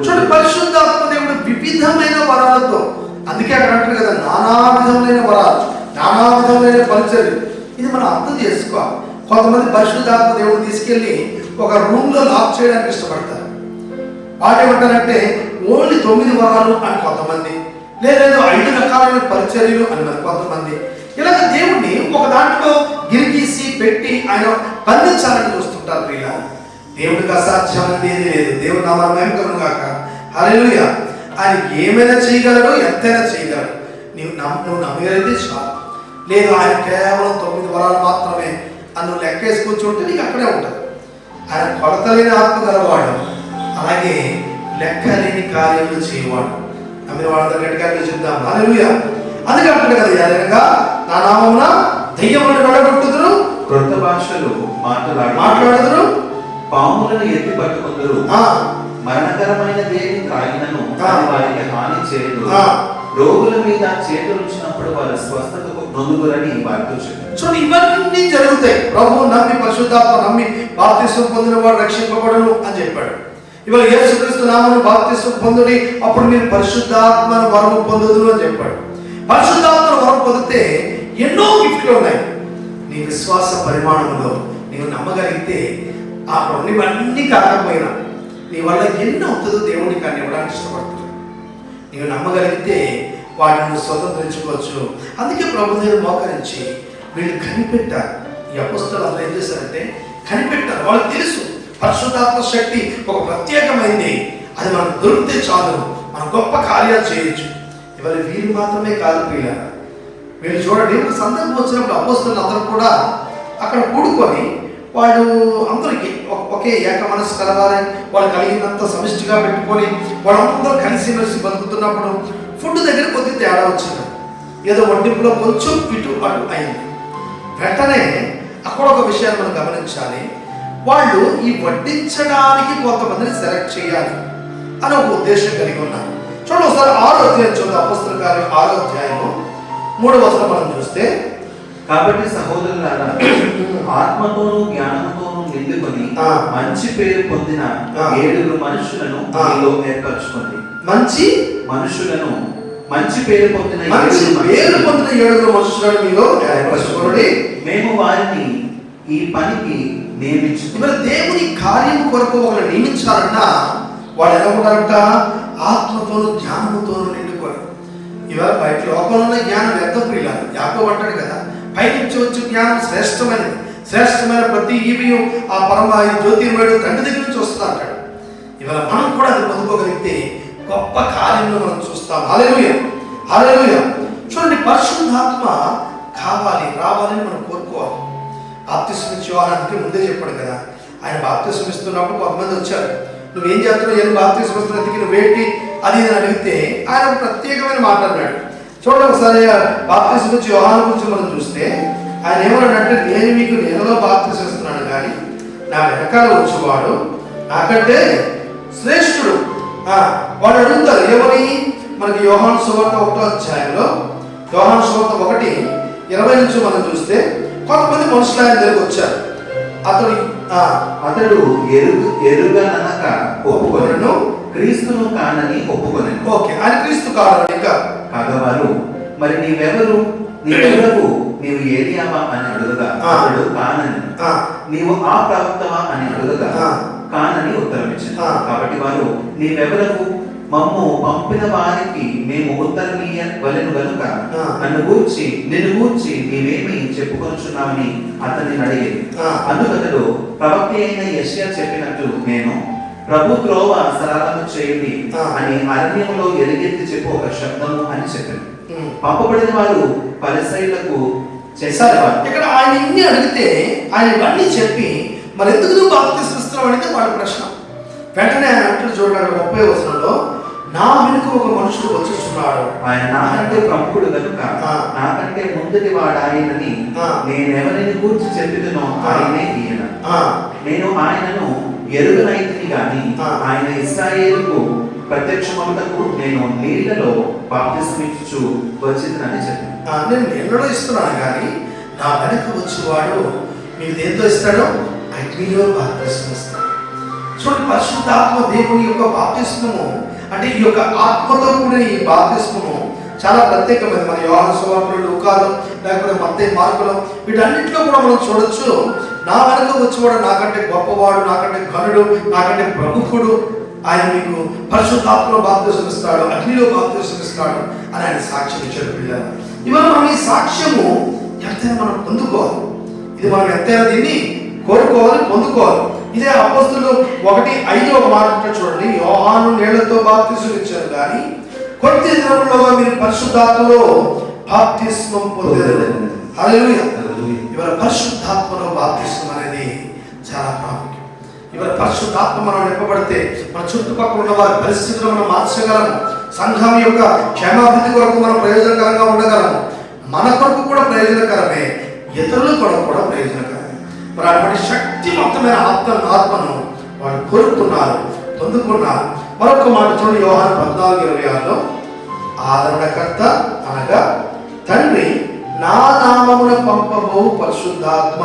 చూడండి, పరిశుద్ధాత్మ దేవుడు వివిధమైన వరాలతో, అందుకే అక్కడ అంటారు కదా, నానా విధములైన వరాలు, నానా విధములైన పరిచర్యలు. ఇది మనం అర్థం చేసుకోవాలి. కొంతమంది పరిశుద్ధాత్మ దేవుడు తీసుకెళ్ళి ఒక రూమ్లో లాక్ చేయడానికి ఇష్టపడతారు. వాటి ఏమంటారంటే ఓన్లీ 9 వరాలు అని కొంతమంది, లేదా 5 రకాలైన పరిచర్యలు అని మరి కొంతమంది. ఇలాగ దేవుణ్ణి ఒక దాంట్లో గిరిగీసి పెట్టి ఆయన బంధించాలని చూస్తుంటారు. ప్రియుల, దేవుడికి అసాధ్యమైనది ఏది లేదు. దేవుడు నామాన్ని మహిమకరము గాక. హల్లెలూయా. ఆయన ఏమైనా చేయగలడు, ఎంతైనా చేయగలడు. నువ్వు నమ్మగలిగితే చాలు. లేదు ఆయన కేవలం 9 వరాలు మాత్రమే అని నువ్వు లెక్క వేసుకొచ్చుంటే నీకు అక్కడే ఉంటుంది. ఆయన కొలతలేని ఆత్మ గలవాడు, అలాగే లెక్క లేని కార్యములు చేయవాడు. నమ్మిన వాళ్ళతో గట్టిగా చెప్తాం. హల్లెలూయా. అందుకే అంటాడు కదా, ఏదైనా నా నామమున దయ్యములను వెళ్ళగొట్టుదురు, క్రొత్త భాషలు మాట్లాడుదురు, పాములను ఎత్తి పట్టుకుందరు, మరణకరమైన దేని త్రాగినను వారికి హాని చేయదు, రోగుల మీద చేతులు ఉంచినప్పుడు వారి స్వస్థతకు నొందుగురని వారితో చెప్పారు. చూడండి, ఇవన్నీ జరుగుతాయి. ప్రభువు నమ్మి, పరిశుద్ధాత్మ నమ్మి బాప్తిసం పొందిన వాడు రక్షింపబడును అని చెప్పాడు. ఇవాళ యేసుక్రీస్తు నామమున బాప్తిసం పొందుడి, అప్పుడు మీరు పరిశుద్ధాత్మను వరము పొందుదురు అని చెప్పాడు. పరిశుద్ధాత్మను వరం పొందితే ఎన్నో గిఫ్ట్లు ఉన్నాయి. నీ విశ్వాస పరిమాణంలో నీవు నమ్మగలిగితే ఆ ఇవన్నీ కాకపోయినా నీ వల్ల ఎన్ని అవుతుందో దేవుడికి కానీ ఇవ్వడానికి ఇష్టపడుతుంది. నీవు నమ్మగలిగితే వాటిని స్వతంత్రించుకోవచ్చు. అందుకే ప్రభు దగ్గర మోకరించి వీళ్ళు కనిపెట్టారు. ఈ అపొస్తలులు అందరూ ఏం చేశారంటే కనిపెట్టారు. వాళ్ళకి తెలుసు పరిశుద్ధాత్మ శక్తి ఒక ప్రత్యేకమైంది, అది మనకు దొరికితే చాలు, మనం గొప్ప కార్యాలు చేయొచ్చు. ఇవాళ వీరు మాత్రమే కాదు ప్రియులారా, వీళ్ళు చూడండి, ఒక సందర్భం వచ్చినప్పుడు అపొస్తలులు అందరూ కూడా అక్కడ కూడుకొని వాళ్ళు అందరికీ ఒకే ఏక మనసు కలవాలని వాళ్ళు కలిగినంత సమిష్టిగా పెట్టుకొని వాళ్ళందరూ కలిసిమెలిసి బతుకుతున్నప్పుడు ఫుడ్ దగ్గర కొద్ది తేడా వచ్చింది. ఏదో వడ్డింపులో కొంచెం ఇటు అటు అయింది. వెంటనే అక్కడ ఒక విషయాన్ని మనం గమనించాలి. వాళ్ళు ఈ వడ్డించడానికి కొంతమందిని సెలెక్ట్ చేయాలి అని ఒక ఉద్దేశం కలిగి ఉన్నారు. చూడండి, ఒకసారి 6వ అధ్యాయం చూద్దాం. అపొస్తలుల కార్యం 6వ అధ్యాయము 3వ వచనం మనం చూస్తే, కాబట్టి సహోదరులారా, ఆత్మతోనూ జ్ఞానంతోనూ నిండుకొని మంచి పేరు పొందిన 7 మనుషులను మీలో ఏర్పరచుకోండి. మంచి పేరు పొందిన 7 మనుషులను మీలో ఏర్పరచుకోండి. మేము వారిని ఈ పనికి నియమించు. ఇవాళ దేవుని కార్యం కొరకు ఒకరు నియమించాలన్నా వాళ్ళు ఎలా ఉంటారంట? ఆత్మతోనూ జ్ఞానముతోనూ నిండుకొని. ఇవాళ బయట లోకంలో ఉన్న జ్ఞానం వ్యర్థ ప్రియులారు. యాకోబు అంటాడు కదా, పై నుంచి వచ్చే జ్ఞానం శ్రేష్టమైనది, శ్రేష్టమైన ప్రతి ఈవియు ఆ పరమ జ్యోతిర్మయుడు తండ్రి దగ్గర నుంచి వస్తుంది అంటాడు. ఇవాళ మనం కూడా అది పొందుకోగలిగితే గొప్ప కార్యంలో మనం చూస్తాం. హల్లెలూయా, హల్లెలూయా. చూడండి, పరిశుద్ధాత్మ కావాలి, రావాలని మనం కోరుకోవాలి. బాప్తిస్మం ఇచ్చే యోహానుకి ముందే చెప్పాడు కదా, ఆయన బాప్తిస్మం ఇస్తున్నప్పుడు కొంతమంది వచ్చారు, నువ్వేం చేస్తున్నావు, ఏం బాప్తిస్మం ఇస్తున్నందుకు నువ్వేంటి అది అని అడిగితే ఆయన ప్రత్యేకమైన మాట అన్నాడు. చూడండి ఒకసారి బాప్తిస్మం ఇచ్చే యోహాను గురించి మనం చూస్తే ఆయన ఏమన్నాడంటే, నేను మీకు నీళ్ళలో బాప్తిస్మం ఇస్తున్నాను కానీ నా వెనకాల వచ్చేవాడు నాకంటే శ్రేష్ఠుడు. వాడు అడుగుతారు ఏమని, మనకి యోహాను సువార్త 1వ అధ్యాయంలో, యోహాను సువార్త 1:20 నుంచి మనం చూస్తే కొంతమంది మనుషులు ఆయన దగ్గరకు వచ్చారు. అతడు ఎరుగననక ఒప్పుకొనెను, క్రీస్తును కానని ఒప్పుకొనెను. ఓకే, ఆయన క్రీస్తు కాదని ఇంకా కాగవారు, మరి నీవెవరు, నీవెవరు, నీవు ఏలియావా అని అడుగగా అతడు కానని, నీవు ఆ ప్రవక్తవా అని అడుగగా కానని ఉత్తరం ఇచ్చింది. కాబట్టి వారు, నీవెవరకు, మమ్ము పంపిన వారికి మేము ఉత్తరమీయవలెను గనుక నిన్ను గూర్చి నీవేమి చెప్పుకొనుచున్నావని అతన్ని అడిగేది. అందుకతడు, ప్రవక్త అయిన యెషయా చెప్పినట్లు నేను ప్రభు త్రోవ సరళము చేయండి అని అరణ్యంలో ఎలుగెత్తి చెప్పు ఒక శబ్దము అని చెప్పాను. పంపబడిన వారు పరిసయ్యులకు చేసేవారు. ఇక్కడ ఆయన ఇన్ని అడిగితే ఆయన ఇవన్నీ చెప్పి మరి ఎందుకు నువ్వు బాప్తిస్మం ఇస్తున్నావు అంటే వాళ్ళ ప్రశ్న. వెంటనే ఆయన అంటాడు, చూడండి 30వ వచనంలో, నా వెనుక ఒక మనుషుడు వచ్చేస్తున్నాడు, ఆయన నాకంటే ప్రముఖుడు కనుక నాకంటే ముందుటి వాడు ఆయనని నేనెవరిని గూర్చి చెప్పినో ఆయనే ఈయన. నేను ఆయనను ఎరుగనైతిని గాని ఆయన ఇశ్రాయేలుకు ప్రత్యక్షమవుటకు నేను నీళ్లలో బాప్తిస్మమిచ్చు వచ్చిందని చెప్పాను. నేను నీళ్ళలో ఇస్తున్నాను కానీ నా వెనక వచ్చేవాడు మీకు దేంతో ఇస్తాడో అగ్నిలో బాప్తిస్మం ఇస్తాడు. చూడండి, పరిశుద్ధాత్మ దేవుని యొక్క బాప్తిస్మము అంటే ఈ యొక్క ఆత్మతో కూడిన ఈ బాప్తిస్మము చాలా ప్రత్యేకమైనది. మన యోహాను సువార్తలో, లూకాలో, లేకపోతే మత్తయి, మార్కులో వీటన్నింటిలో కూడా మనం చూడొచ్చు, నా వెనక వచ్చేవాడు నాకంటే గొప్పవాడు, నాకంటే ఘనుడు, నాకంటే ప్రముఖుడు, ఆయన మీకు పరిశుద్ధాత్మలో బాప్తిస్మం ఇస్తాడు, అగ్నిలో బాప్తిస్మం ఇస్తాడు అని ఆయన సాక్ష్యం ఇచ్చాడు. పిల్లలు, ఇవాళ మనం ఈ సాక్ష్యము ఎంతైనా మనం పొందుకోవాలి. ఇది మనం ఎంతైనా దీన్ని కోరుకోవాలి, పొందుకోవాలి. ఇదే అపోస్తులు 1:5 ఒక మాట చూడండి, యోహాను నీళ్లతో బాప్తిస్మం ఇచ్చారు కానీ కొద్ది దినములుగా మీరు పరిశుద్ధాత్మలో బాప్తిస్మం పొందారు. హల్లెలూయా. ఇవాళ పరిశుద్ధాత్మలో బాప్తిస్మం అనేది చాలా ప్రాముఖ్యం. ఇవాళ పరిశుద్ధాత్మ మనం నింపబడితే మన చుట్టుపక్కల ఉన్న వారి పరిస్థితులు మనం మార్చగలము, సంఘం యొక్క క్షేమాభివృద్ధి కొరకు మనం ప్రయోజనకరంగా ఉండగలము, మన కొరకు కూడా ప్రయోజనకరమే, ఇతరుల కొరకు కూడా ప్రయోజనకరమే. మరి అటువంటి శక్తివంతమైన ఆత్మను వాళ్ళు కోరుకున్నారు, పొందుకున్నారు. మరొక మాట చూడండి, యోహాను 14:26లో, ఆదరణకర్త అనగా తండ్రి నా నామమున పంపబో పరిశుద్ధాత్మ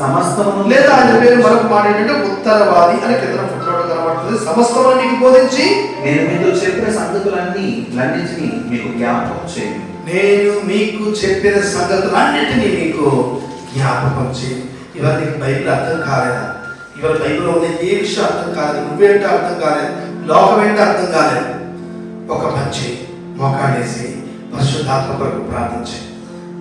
సమస్తమును, లేదా ఆయన పేరు మరొక మాట ఏంటంటే ఉత్తరవాది అని కింద ఫుట్నోట్ కనబడుతుంది, సమస్తమును మీకు బోధించి నేను మీకు చెప్పిన సంగతులన్నిటినీ మీకు జ్ఞాపకం చేయండి. నేను మీకు చెప్పిన సంగతులన్నిటినీ మీకు జ్ఞాపకం చేయండి. ఇవాళ నీకు బైబిల్ అర్థం కాలేదా? ఇవాళ బైబిల్లో ఉన్న ఏ విషయం అర్థం కాలేదు, నువ్వేంటో అర్థం కాలేదు, లోకం ఏంటో అర్థం కాలేదు, ఒక మంచి మోకాడేసి పరిశుద్ధాత్మ కొరకు ప్రార్థించి,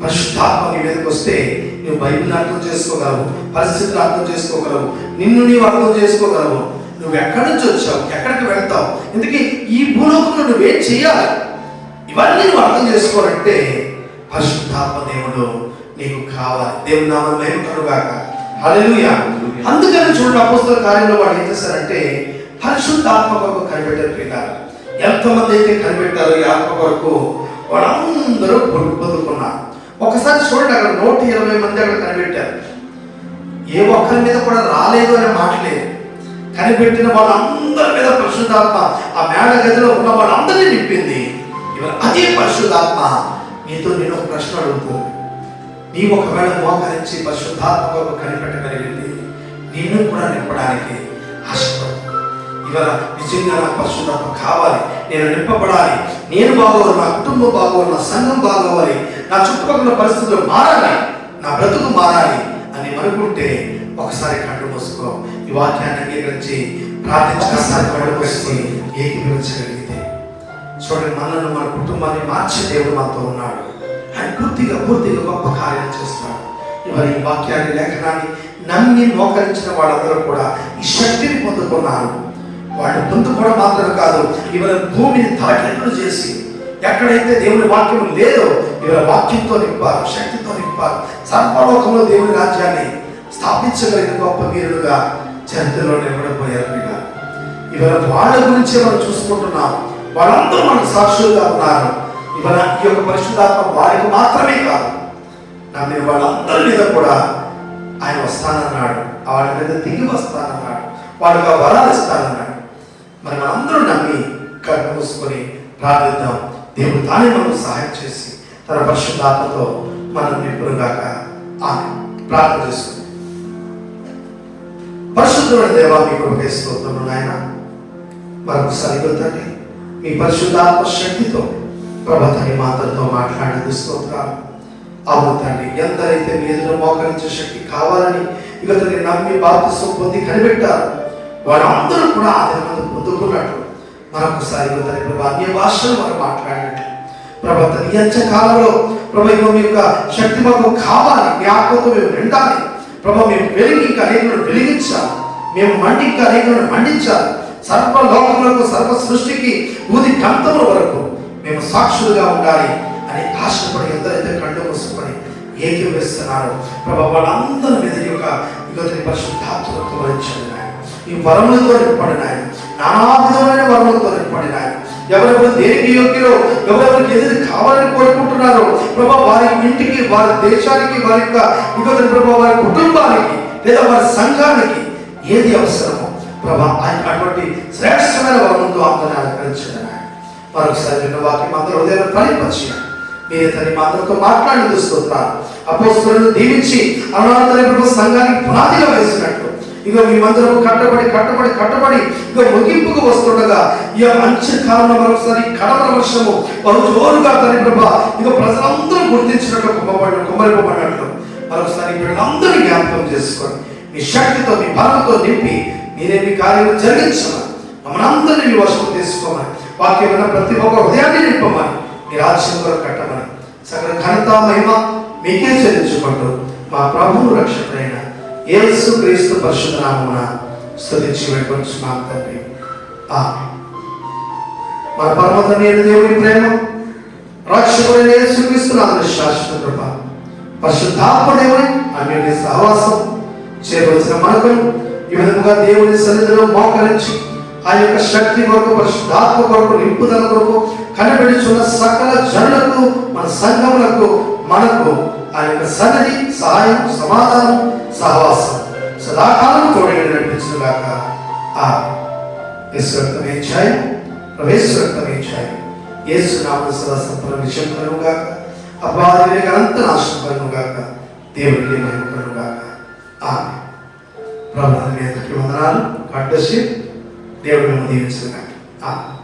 పరిశుద్ధాత్మ నీ మీదకి వస్తే నువ్వు బైబిల్ని అర్థం చేసుకోగలవు, పరిస్థితులు అర్థం చేసుకోగలవు, నిన్ను నీవు అర్థం చేసుకోగలవు. నువ్వు ఎక్కడి నుంచి వచ్చావు, ఎక్కడికి వెళ్తావు, ఎందుకు ఈ భూలోకంలో నువ్వేం చేయాలి, ఇవన్నీ నువ్వు అర్థం చేసుకోవాలంటే పరిశుద్ధాత్మ దేవుడు నీకు కావాలి. దేవుని నామమున మహిమ కలుగుగాక. హల్లెలూయా. అందుకని చూడండి, అపోస్తలుల కార్యంలో వాళ్ళు ఏం చేశారంటే పరిశుద్ధాత్మ కొరకు కనిపెట్టారు. పిల్లలు ఎంతమంది అయితే కనిపెట్టారు ఈ ఆత్మ కొరకు, వాళ్ళందరూ పొందుకున్నారు. ఒకసారి చూడండి, అక్కడ 120 మంది అక్కడ కనిపెట్టారు. ఏ ఒక్కరి మీద కూడా రాలేదు అనే మాట లేదు. కనిపెట్టిన వాళ్ళందరి మీద పరిశుద్ధాత్మ ఆ మేడ గదిలో ఉన్న వాళ్ళందరినీ నింపింది. ఇవాళ అదే పరిశుద్ధాత్మ నీతో నేను ఒక ప్రశ్న అడుగుతాను. నీ ఒకవేళ మోకరించి పరిశుద్ధాత్మ కొరకు కనిపెట్టగలిగింది, నిన్ను కూడా నింపడానికి ఆశపడుతుంది. ఇవాళ నిజంగా నాకు పరిశుద్ధాత్మ కావాలి, నేను నింపబడాలి, నేను బాగోవాలి, నా కుటుంబం బాగోవాలి, నా సంఘం బాగోవాలి, నా చుట్టుపక్కల పరిస్థితులు మారాలి, నా బ్రతుకు మారాలి అని అనుకుంటే ఒకసారి కళ్ళు మూసుకో, ఈ వాక్యాన్ని అంగీకరించి ప్రార్థించడానికి కళ్ళు మూసుకొని ఏకీభవించగలిగితే చూడండి, మనల్ని మన కుటుంబాన్ని మార్చే దేవుడు మనతో ఉన్నాడు. ఆయన పూర్తిగా గొప్ప కార్యాలు చేస్తాడు. ఇవాళ ఈ వాక్యాన్ని, లేఖనాన్ని నమ్మి మోకరించిన వాళ్ళందరూ కూడా ఈ శక్తిని పొందుకున్నారు. వాళ్ళు పొందుకోవడం మాత్రమే కాదు, ఇవాళ భూమిని తలకిందులు చేసి ఎక్కడైతే దేవుని వాక్యం లేదో ఇవాళ వాక్యంతో నింపారు, శక్తితో నింపారు. సర్వలోకంలో దేవుని రాజ్యాన్ని స్థాపించగలిగిన గొప్ప వీరులుగా చరిత్రలో నిలబడిపోయారు. ఇవాళ వాళ్ళ గురించే మనం చూసుకుంటున్నాం. వాళ్ళందరూ మనకు సాక్షులుగా ఉన్నారు. ఇవాళ ఈ యొక్క పరిశుద్ధాత్మ వారికి మాత్రమే కాదు, నమ్మిన వాళ్ళందరి మీద కూడా ఆయన వస్తానన్నాడు. వాళ్ళ మీద దిగి వస్తానన్నాడు. వాళ్ళకి వరాలు ఇస్తానన్నాడు. మరి మనందరూ నమ్మి కళ్ళు మూసుకొని ప్రార్థిద్దాం. దేవుడు తానే మనకు సహాయం చేసి తన పరిశుద్ధాత్మతో మనం నింపునుగాక. ఆమె ప్రార్థన చేసుకుంది. పరిశుద్ధమైన దేవా, మీ కృపకే స్తోత్రములు నాయన. మరొకసారి తండ్రి, మీ పరిశుద్ధాత్మ శక్తితో ప్రభాతాన్ని మాతలతో మాట్లాడేది స్తోత్రాలు. అవును తండ్రి, ఎందరైతే మీ ఎదుట మోకరించే శక్తి కావాలని ఇతని నమ్మి బాప్తిసం పొంది కనిపెట్టారు, వాళ్ళందరూ కూడా ఆదిమందు పొందుకున్నట్లు మరొకసారి తండ్రి ప్రభా అన్య భాషలు మనం మాట్లాడినట్లు ప్రభాతం ఈ అంచె కాలంలో ప్రభు మీ యొక్క శక్తి మాకు కావాలి. మీ ఆత్మతో మేము నిండాలి ప్రభా. మేము వెలిగి ఇంకా అనేకులను వెలిగించాలి. మేము మండి ఇంకా అనేకులను మండించాలి. సర్వ లోకములకు, సర్వ సృష్టికి, భూది గంతముల వరకు మేము సాక్షులుగా ఉండాలి అని ఆశపడి ఎందరైతే కళ్ళు మూసుకొని ఏకీభవిస్తున్నారు ప్రభా, వాళ్ళందరి మీద ఈ యొక్క యుగతిని పరిశుద్ధాత్మతో వరించండి నాయన. ఈ వరములతో నింపండి నాయన. నానా విధమైన వరములతో నింపండి నాయన. ఎవరెవరు దేనికి యోగ్యులో, ఎవరెవరికి ఏది కావాలని కోరుకుంటున్నారో ప్రభా, వారి ఇంటికి, వారి దేశానికి, వారి యొక్క యుగతిని ప్రభా, వారి కుటుంబానికి లేదా వారి సంఘానికి ఏది అవసరమో ప్రభా, అటువంటి శ్రేష్టమైన వరములతో అందరిని అలంకరించండి నాయన. మరొకసారి విన్న వాక్యం అందరూ హృదయాన్ని ఫలింపచేయండి. మీరే తల్లి మాత్రంతో మాట్లాడి స్తోత్రాలు. అపోస్తలులను దీవించి అనాథ సంఘానికి పునాదిగా వేసినట్లు ఇక మేమందరం కట్టబడి ఇక ముగింపుకు వస్తుండగా ఈ మంచి కాలంలో మరొకసారి కడపల వర్షము బహు జోరుగా తల్లి ప్రభా ఇక ప్రజలందరూ గుర్తించినట్లు కుమ్మరిపోబడినట్లు మరొకసారి వీళ్ళందరూ జ్ఞాపకం చేసుకోండి. మీ శక్తితో, మీ బలంతో నింపి మీరే మీ కార్యాలు జరిగించమని, మమ్మల్ని అందరినీ మీ వశం తీసుకోమని, వాక్యమైన ప్రతి ఒక్క హృదయాన్ని నింపమని, మీ రాజ్యం కొరకు కట్టమని, సకల ఘనత మహిమ మీకే చెల్లించుకుంటూ మా ప్రభువు రక్షకుడైన యేసు క్రీస్తు పరిశుద్ధ నామమున స్తుతించి వేడుకొంచున్నాం తండ్రి. ఆమేన్. మన పరమ తండ్రి అయిన దేవుని ప్రేమ, రక్షకుడైన యేసు క్రీస్తు నామమున శాశ్వత కృప, పరిశుద్ధాత్మ దేవుని అన్యోన్య సహవాసం చేయవలసిన మనకు ఈ విధముగా దేవుని సన్నిధిలో మోకరించి ఆ యొక్క శక్తి కొరకు, పరిశుద్ధాత్మ కొరకు, నింపుదల కొరకు కనిపెడుచున్న సకల జనులకు, మన సంఘములకు, మనకు ఆ యొక్క సన్నిధి, సహాయం, సమాధానం, సహవాసం సదాకాలం తోడుగా నడిపించుగాక. యేసు రక్తమే జయం, యేసు రక్తమే జయం. యేసు నామమున సదా సంపూర్ణ విజయం కలుగుగాక. అపవాది అనంత నాశనం కలుగుగాక. దేవునికి మహిమ కలుగుగాక. ఆమేన్. ప్రభువు మీ అందరికీ వందనాలు. God bless you. దేవుడు మిమ్మల్ని దీవించుగాక. ఆమేన్.